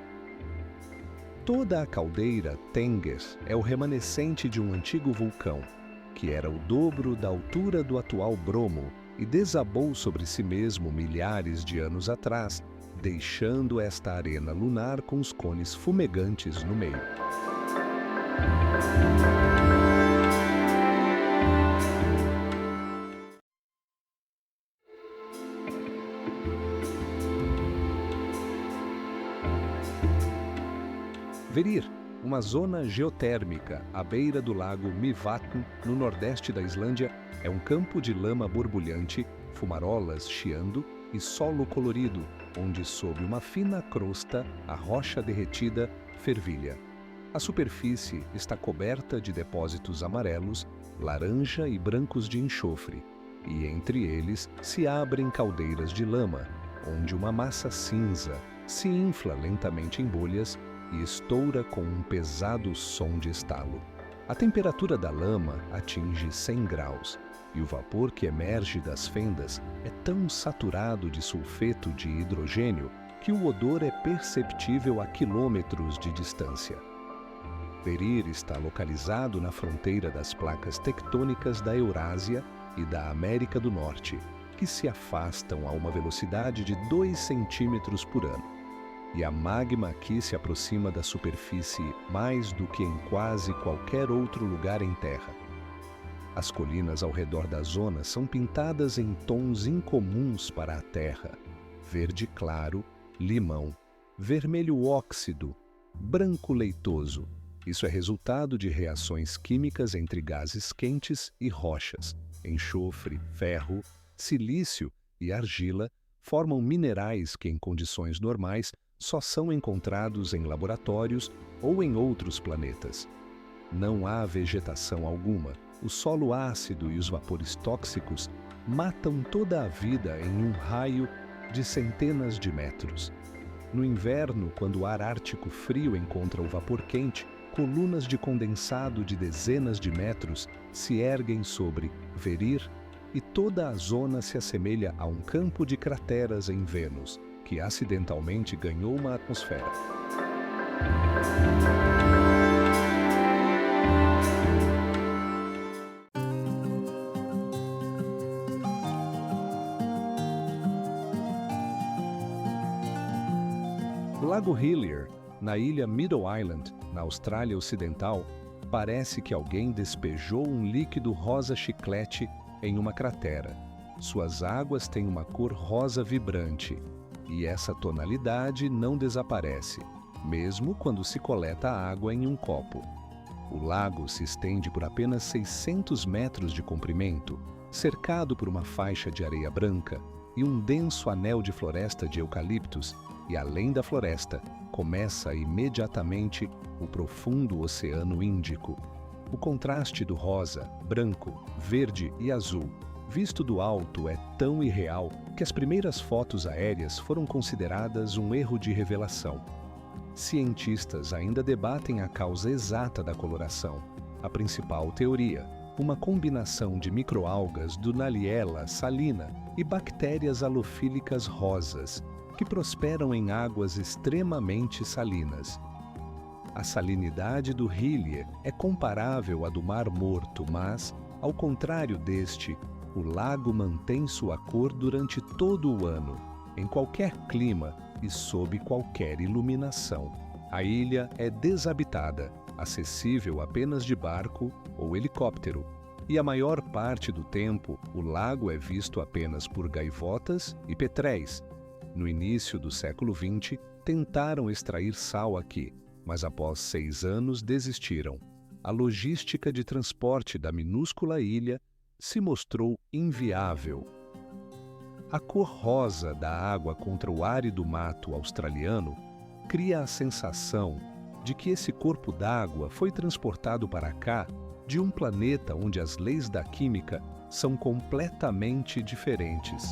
Toda a caldeira Tengger é o remanescente de um antigo vulcão, que era o dobro da altura do atual Bromo e desabou sobre si mesmo milhares de anos atrás, deixando esta arena lunar com os cones fumegantes no meio. Verir, uma zona geotérmica à beira do lago Mývatn, no nordeste da Islândia, é um campo de lama borbulhante, fumarolas chiando e solo colorido, onde sob uma fina crosta a rocha derretida fervilha. A superfície está coberta de depósitos amarelos, laranja e brancos de enxofre, e entre eles se abrem caldeiras de lama, onde uma massa cinza se infla lentamente em bolhas e estoura com um pesado som de estalo. A temperatura da lama atinge 100 graus, e o vapor que emerge das fendas é tão saturado de sulfeto de hidrogênio que o odor é perceptível a quilômetros de distância. Verir está localizado na fronteira das placas tectônicas da Eurásia e da América do Norte, que se afastam a uma velocidade de 2 centímetros por ano. E a magma aqui se aproxima da superfície mais do que em quase qualquer outro lugar em terra. As colinas ao redor da zona são pintadas em tons incomuns para a terra: verde claro, limão, vermelho óxido, branco leitoso, Isso é resultado de reações químicas entre gases quentes e rochas. Enxofre, ferro, silício e argila formam minerais que, em condições normais, só são encontrados em laboratórios ou em outros planetas. Não há vegetação alguma. O solo ácido e os vapores tóxicos matam toda a vida em um raio de centenas de metros. No inverno, quando o ar ártico frio encontra o vapor quente, colunas de condensado de dezenas de metros se erguem sobre Verir e toda a zona se assemelha a um campo de crateras em Vênus, que acidentalmente ganhou uma atmosfera. O Lago Hillier, na ilha Middle Island, na Austrália Ocidental, parece que alguém despejou um líquido rosa chiclete em uma cratera. Suas águas têm uma cor rosa vibrante, e essa tonalidade não desaparece, mesmo quando se coleta a água em um copo. O lago se estende por apenas 600 metros de comprimento, cercado por uma faixa de areia branca e um denso anel de floresta de eucaliptos, e além da floresta, começa imediatamente o profundo Oceano Índico. O contraste do rosa, branco, verde e azul, visto do alto, é tão irreal que as primeiras fotos aéreas foram consideradas um erro de revelação. Cientistas ainda debatem a causa exata da coloração. A principal teoria, uma combinação de microalgas do Naliella salina e bactérias halofílicas rosas, que prosperam em águas extremamente salinas. A salinidade do Hillier é comparável à do Mar Morto, mas, ao contrário deste, o lago mantém sua cor durante todo o ano, em qualquer clima e sob qualquer iluminação. A ilha é desabitada, acessível apenas de barco ou helicóptero, e a maior parte do tempo o lago é visto apenas por gaivotas e petréis. No início do século XX, tentaram extrair sal aqui, mas após 6 anos desistiram. A logística de transporte da minúscula ilha se mostrou inviável. A cor rosa da água contra o árido mato australiano cria a sensação de que esse corpo d'água foi transportado para cá de um planeta onde as leis da química são completamente diferentes.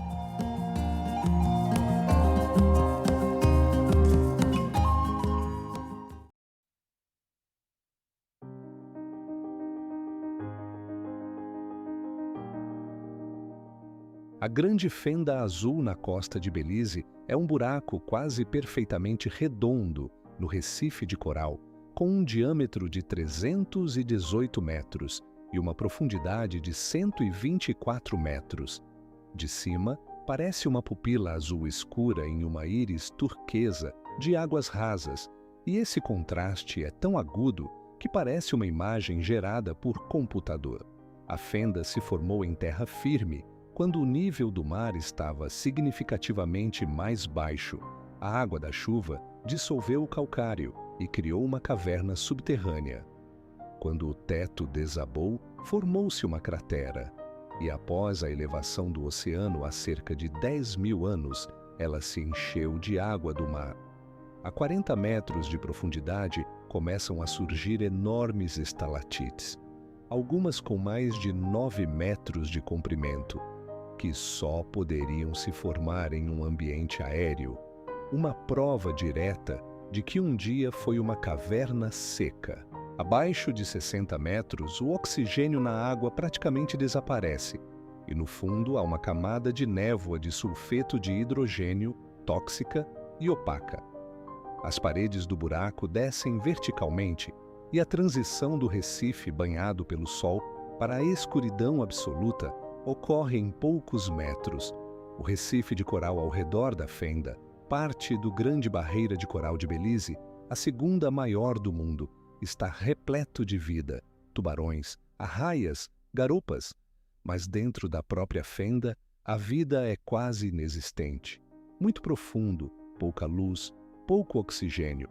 A Grande Fenda Azul na costa de Belize é um buraco quase perfeitamente redondo no Recife de Coral, com um diâmetro de 318 metros e uma profundidade de 124 metros. De cima, parece uma pupila azul escura em uma íris turquesa de águas rasas, e esse contraste é tão agudo que parece uma imagem gerada por computador. A fenda se formou em terra firme, quando o nível do mar estava significativamente mais baixo. A água da chuva dissolveu o calcário e criou uma caverna subterrânea. Quando o teto desabou, formou-se uma cratera, e após a elevação do oceano há cerca de 10.000 anos, ela se encheu de água do mar. A 40 metros de profundidade começam a surgir enormes estalactites, algumas com mais de 9 metros de comprimento, que só poderiam se formar em um ambiente aéreo, uma prova direta de que um dia foi uma caverna seca. Abaixo de 60 metros, o oxigênio na água praticamente desaparece, e no fundo há uma camada de névoa de sulfeto de hidrogênio, tóxica e opaca. As paredes do buraco descem verticalmente, e a transição do Recife banhado pelo sol para a escuridão absoluta ocorre em poucos metros. O Recife de coral ao redor da fenda, parte do Grande Barreira de Coral de Belize, a segunda maior do mundo, está repleto de vida, tubarões, arraias, garopas. Mas dentro da própria fenda, a vida é quase inexistente. Muito profundo, pouca luz, pouco oxigênio.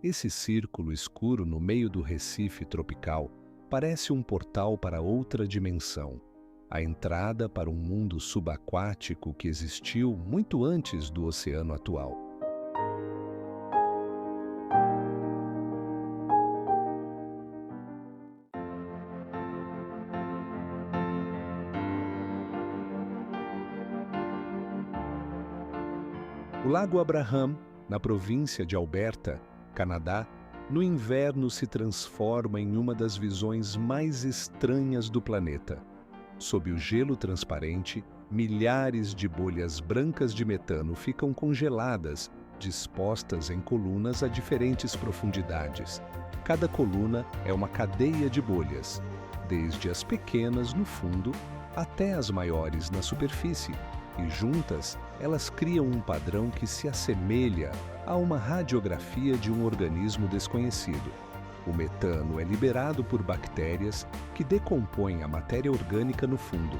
Esse círculo escuro no meio do Recife tropical parece um portal para outra dimensão, a entrada para um mundo subaquático que existiu muito antes do oceano atual. O Lago Abraham, na província de Alberta, Canadá, no inverno se transforma em uma das visões mais estranhas do planeta. Sob o gelo transparente, milhares de bolhas brancas de metano ficam congeladas, dispostas em colunas a diferentes profundidades. Cada coluna é uma cadeia de bolhas, desde as pequenas no fundo até as maiores na superfície, e juntas elas criam um padrão que se assemelha a uma radiografia de um organismo desconhecido. O metano é liberado por bactérias que decompõem a matéria orgânica no fundo.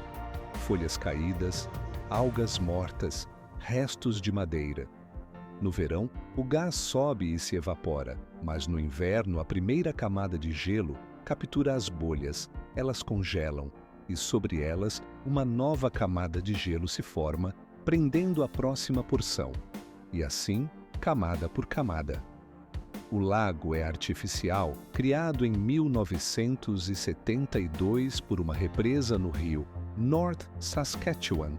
Folhas caídas, algas mortas, restos de madeira. No verão, o gás sobe e se evapora, mas no inverno a primeira camada de gelo captura as bolhas, elas congelam, e sobre elas uma nova camada de gelo se forma, prendendo a próxima porção. E assim, camada por camada. O lago é artificial, criado em 1972 por uma represa no rio North Saskatchewan,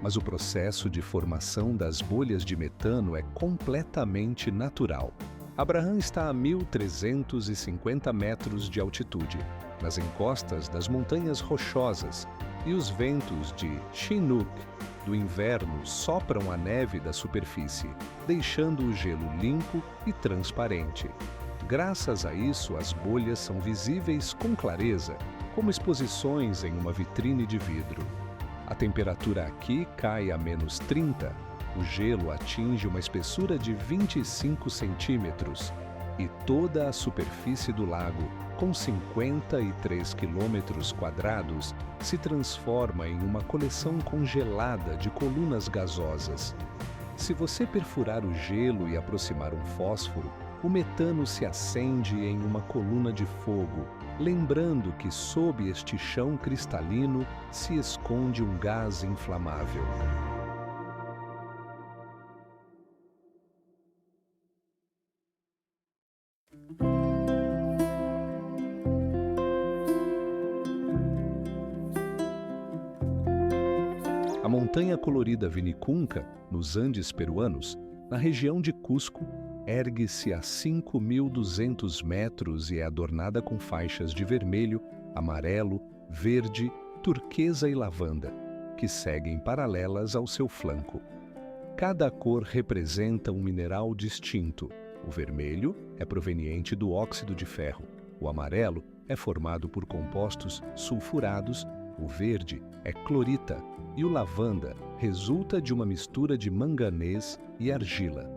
mas o processo de formação das bolhas de metano é completamente natural. Abraham está a 1.350 metros de altitude, nas encostas das Montanhas Rochosas, e os ventos de Chinook do inverno sopram a neve da superfície, deixando o gelo limpo e transparente. Graças a isso, as bolhas são visíveis com clareza, como exposições em uma vitrine de vidro. A temperatura aqui cai a -30, o gelo atinge uma espessura de 25 centímetros e toda a superfície do lago, com 53 quilômetros quadrados, se transforma em uma coleção congelada de colunas gasosas. Se você perfurar o gelo e aproximar um fósforo, o metano se acende em uma coluna de fogo, lembrando que sob este chão cristalino se esconde um gás inflamável. A montanha colorida Vinicunca, nos Andes peruanos, na região de Cusco, ergue-se a 5.200 metros e é adornada com faixas de vermelho, amarelo, verde, turquesa e lavanda, que seguem paralelas ao seu flanco. Cada cor representa um mineral distinto. O vermelho é proveniente do óxido de ferro, o amarelo é formado por compostos sulfurados, o verde é clorita e o lavanda resulta de uma mistura de manganês e argila.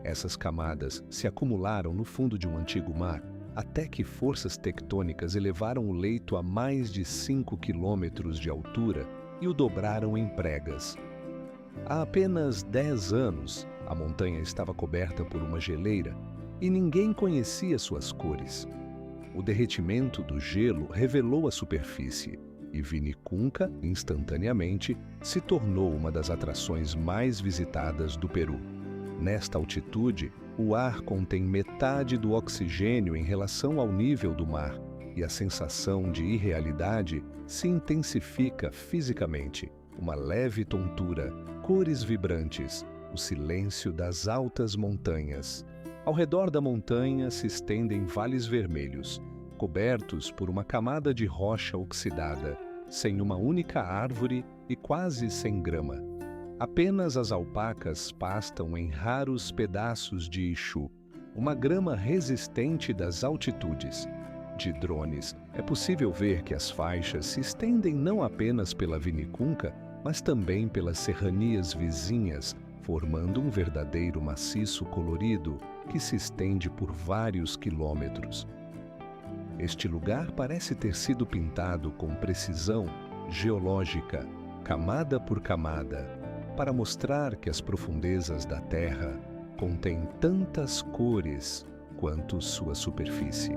Essas camadas se acumularam no fundo de um antigo mar até que forças tectônicas elevaram o leito a mais de 5 quilômetros de altura e o dobraram em pregas. Há apenas 10 anos, a montanha estava coberta por uma geleira e ninguém conhecia suas cores. O derretimento do gelo revelou a superfície e Vinicunca, instantaneamente, se tornou uma das atrações mais visitadas do Peru. Nesta altitude, o ar contém metade do oxigênio em relação ao nível do mar e a sensação de irrealidade se intensifica fisicamente. Uma leve tontura, cores vibrantes, o silêncio das altas montanhas. Ao redor da montanha se estendem vales vermelhos, cobertos por uma camada de rocha oxidada, sem uma única árvore e quase sem grama. Apenas as alpacas pastam em raros pedaços de ichu, uma grama resistente das altitudes. De drones, é possível ver que as faixas se estendem não apenas pela Vinicunca, mas também pelas serranias vizinhas, formando um verdadeiro maciço colorido que se estende por vários quilômetros. Este lugar parece ter sido pintado com precisão geológica, camada por camada, para mostrar que as profundezas da Terra contêm tantas cores quanto sua superfície.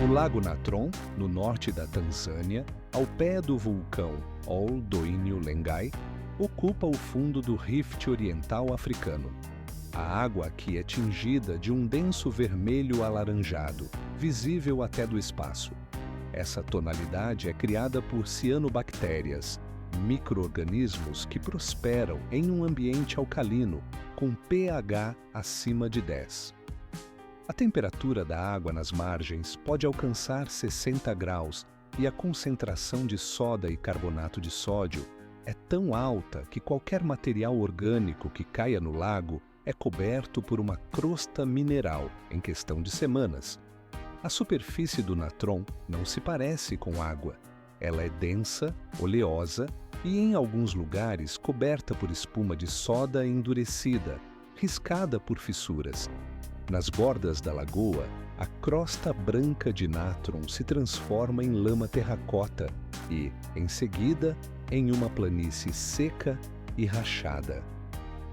O Lago Natron, no norte da Tanzânia, ao pé do vulcão Ol Doinyo Lengai, ocupa o fundo do Rift Oriental Africano. A água aqui é tingida de um denso vermelho alaranjado, visível até do espaço. Essa tonalidade é criada por cianobactérias, micro-organismos que prosperam em um ambiente alcalino, com pH acima de 10. A temperatura da água nas margens pode alcançar 60 graus e a concentração de soda e carbonato de sódio é tão alta que qualquer material orgânico que caia no lago é coberto por uma crosta mineral em questão de semanas. A superfície do natron não se parece com água. Ela é densa, oleosa e, em alguns lugares, coberta por espuma de soda endurecida, riscada por fissuras. Nas bordas da lagoa, a crosta branca de natron se transforma em lama terracota e, em seguida, em uma planície seca e rachada.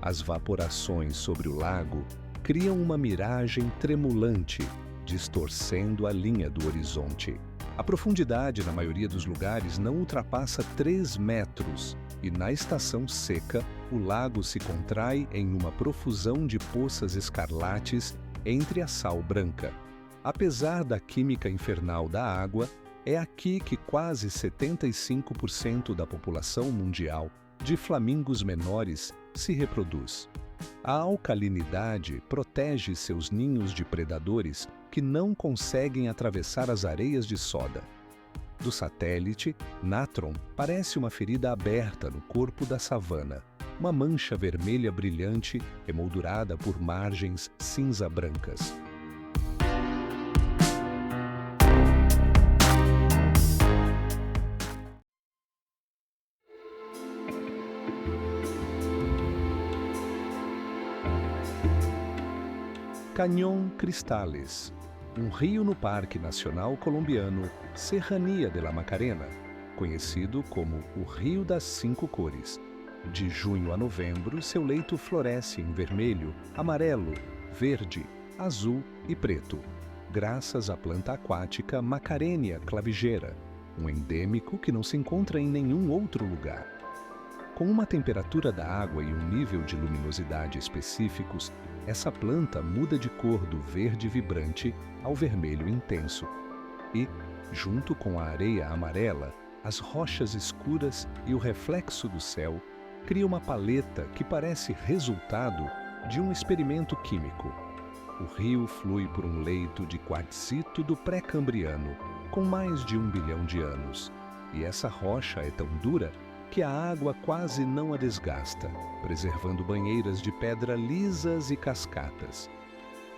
As vaporações sobre o lago criam uma miragem tremulante, distorcendo a linha do horizonte. A profundidade, na maioria dos lugares, não ultrapassa 3 metros e, na estação seca, o lago se contrai em uma profusão de poças escarlates entre a sal branca. Apesar da química infernal da água, é aqui que quase 75% da população mundial de flamingos menores se reproduz. A alcalinidade protege seus ninhos de predadores que não conseguem atravessar as areias de soda. Do satélite, Natron parece uma ferida aberta no corpo da savana, uma mancha vermelha brilhante emoldurada por margens cinza-brancas. Cañón Cristales, um rio no Parque Nacional Colombiano Serranía de la Macarena, conhecido como o Rio das Cinco Cores. De junho a novembro, seu leito floresce em vermelho, amarelo, verde, azul e preto, graças à planta aquática Macarenia clavigeira, um endêmico que não se encontra em nenhum outro lugar. Com uma temperatura da água e um nível de luminosidade específicos, essa planta muda de cor do verde vibrante ao vermelho intenso e, junto com a areia amarela, as rochas escuras e o reflexo do céu, cria uma paleta que parece resultado de um experimento químico. O rio flui por um leito de quartzito do pré-cambriano, com mais de 1 bilhão de anos, e essa rocha é tão dura que a água quase não a desgasta, preservando banheiras de pedra lisas e cascatas.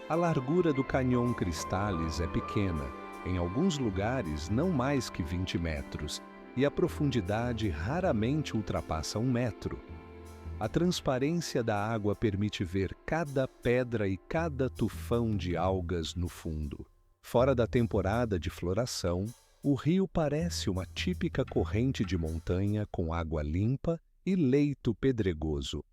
A largura do Cañón Cristales é pequena, em alguns lugares não mais que 20 metros, e a profundidade raramente ultrapassa 1 metro. A transparência da água permite ver cada pedra e cada tufão de algas no fundo. Fora da temporada de floração, o rio parece uma típica corrente de montanha com água limpa e leito pedregoso.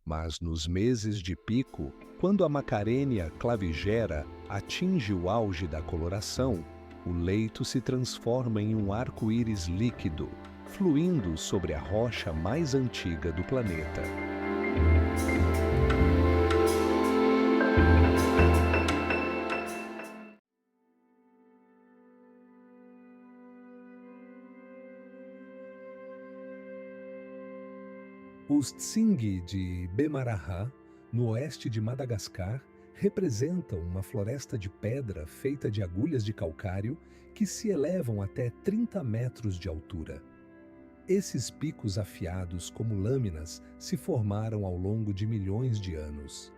Mas nos meses de pico, quando a Macarenia clavigera atinge o auge da coloração, o leito se transforma em um arco-íris líquido, fluindo sobre a rocha mais antiga do planeta. Os Tsingy de Bemaraha, no oeste de Madagascar, representam uma floresta de pedra feita de agulhas de calcário que se elevam até 30 metros de altura. Esses picos afiados como lâminas se formaram ao longo de milhões de anos.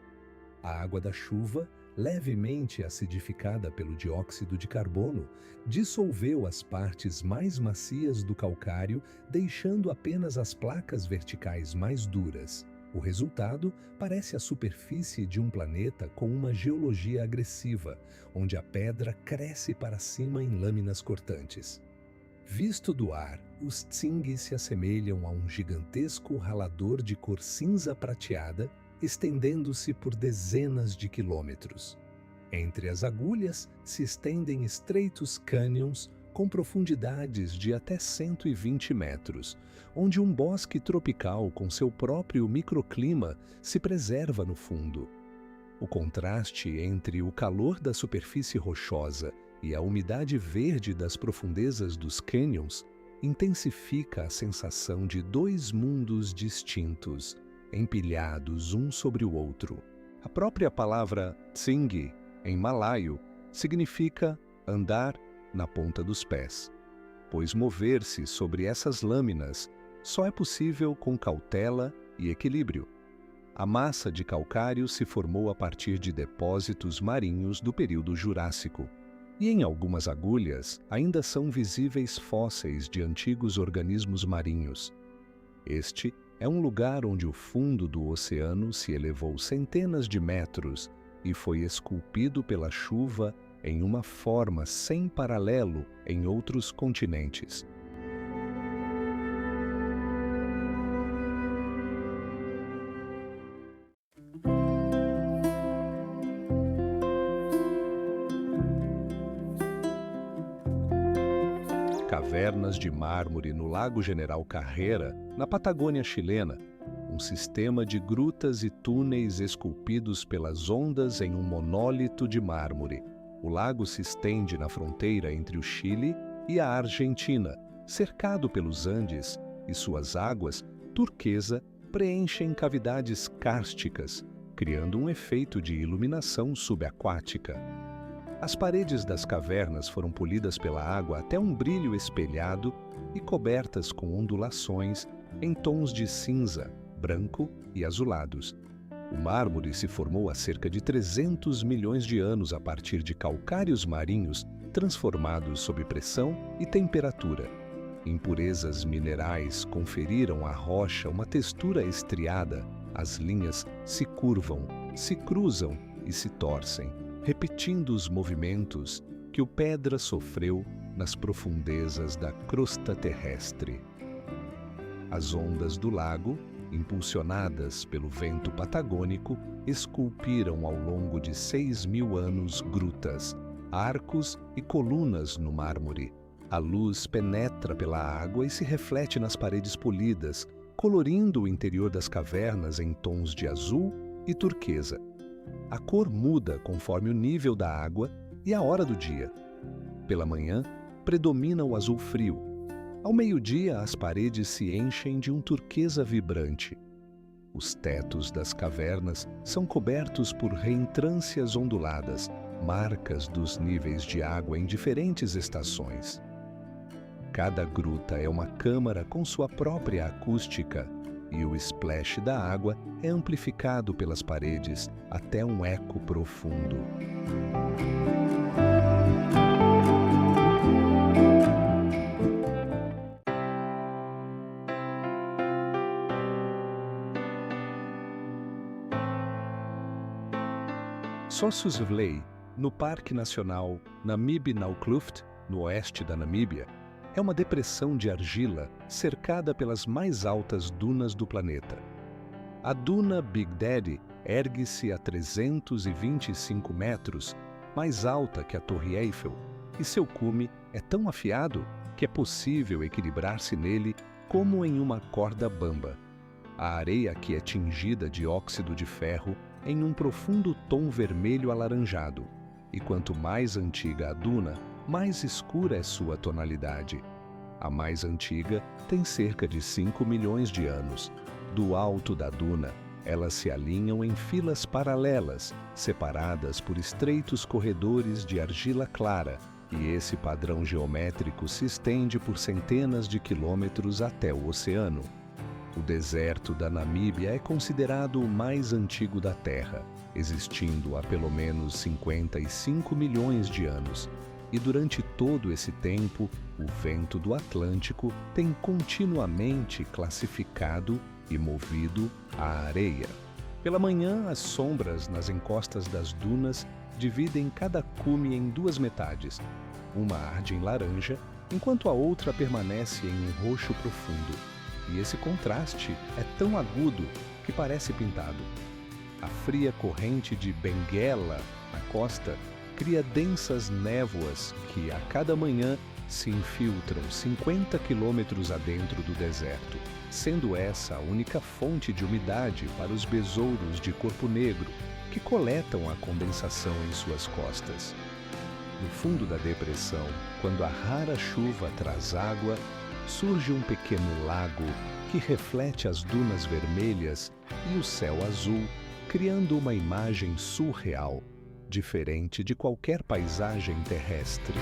A água da chuva, levemente acidificada pelo dióxido de carbono, dissolveu as partes mais macias do calcário, deixando apenas as placas verticais mais duras. O resultado parece a superfície de um planeta com uma geologia agressiva, onde a pedra cresce para cima em lâminas cortantes. Visto do ar, os Tsing se assemelham a um gigantesco ralador de cor cinza prateada, estendendo-se por dezenas de quilômetros. Entre as agulhas se estendem estreitos cânions com profundidades de até 120 metros, onde um bosque tropical com seu próprio microclima se preserva no fundo. O contraste entre o calor da superfície rochosa e a umidade verde das profundezas dos cânions intensifica a sensação de dois mundos distintos, empilhados um sobre o outro. A própria palavra Tsing, em malaio, significa andar na ponta dos pés, pois mover-se sobre essas lâminas só é possível com cautela e equilíbrio. A massa de calcário se formou a partir de depósitos marinhos do período Jurássico, e em algumas agulhas ainda são visíveis fósseis de antigos organismos marinhos. Este é um lugar onde o fundo do oceano se elevou centenas de metros e foi esculpido pela chuva em uma forma sem paralelo em outros continentes. Cavernas de mármore no Lago General Carrera, na Patagônia chilena, um sistema de grutas e túneis esculpidos pelas ondas em um monólito de mármore. O lago se estende na fronteira entre o Chile e a Argentina, cercado pelos Andes, e suas águas, turquesa, preenchem cavidades kársticas, criando um efeito de iluminação subaquática. As paredes das cavernas foram polidas pela água até um brilho espelhado e cobertas com ondulações em tons de cinza, branco e azulados. O mármore se formou há cerca de 300 milhões de anos a partir de calcários marinhos transformados sob pressão e temperatura. Impurezas minerais conferiram à rocha uma textura estriada. As linhas se curvam, se cruzam e se torcem, repetindo os movimentos que o pedra sofreu nas profundezas da crosta terrestre. As ondas do lago, impulsionadas pelo vento patagônico, esculpiram ao longo de 6.000 anos grutas, arcos e colunas no mármore. A luz penetra pela água e se reflete nas paredes polidas, colorindo o interior das cavernas em tons de azul e turquesa. A cor muda conforme o nível da água e a hora do dia. Pela manhã, predomina o azul frio. Ao meio-dia, as paredes se enchem de um turquesa vibrante. Os tetos das cavernas são cobertos por reentrâncias onduladas, marcas dos níveis de água em diferentes estações. Cada gruta é uma câmara com sua própria acústica, e o splash da água é amplificado pelas paredes até um eco profundo. Sossusvlei, no Parque Nacional Namib-Naukluft, no oeste da Namíbia, é uma depressão de argila cercada pelas mais altas dunas do planeta. A duna Big Daddy ergue-se a 325 metros, mais alta que a Torre Eiffel, e seu cume é tão afiado que é possível equilibrar-se nele como em uma corda bamba. A areia aqui é tingida de óxido de ferro em um profundo tom vermelho alaranjado, e quanto mais antiga a duna, mais escura é sua tonalidade. A mais antiga tem cerca de 5 milhões de anos. Do alto da duna, elas se alinham em filas paralelas, separadas por estreitos corredores de argila clara, e esse padrão geométrico se estende por centenas de quilômetros até o oceano. O deserto da Namíbia é considerado o mais antigo da Terra, existindo há pelo menos 55 milhões de anos. E durante todo esse tempo, o vento do Atlântico tem continuamente classificado e movido à areia. Pela manhã, as sombras nas encostas das dunas dividem cada cume em duas metades. Uma arde em laranja, enquanto a outra permanece em um roxo profundo. E esse contraste é tão agudo que parece pintado. A fria corrente de Benguela, na costa, cria densas névoas que, a cada manhã, se infiltram 50 quilômetros adentro do deserto, sendo essa a única fonte de umidade para os besouros de corpo negro, que coletam a condensação em suas costas. No fundo da depressão, quando a rara chuva traz água, surge um pequeno lago que reflete as dunas vermelhas e o céu azul, criando uma imagem surreal, diferente de qualquer paisagem terrestre.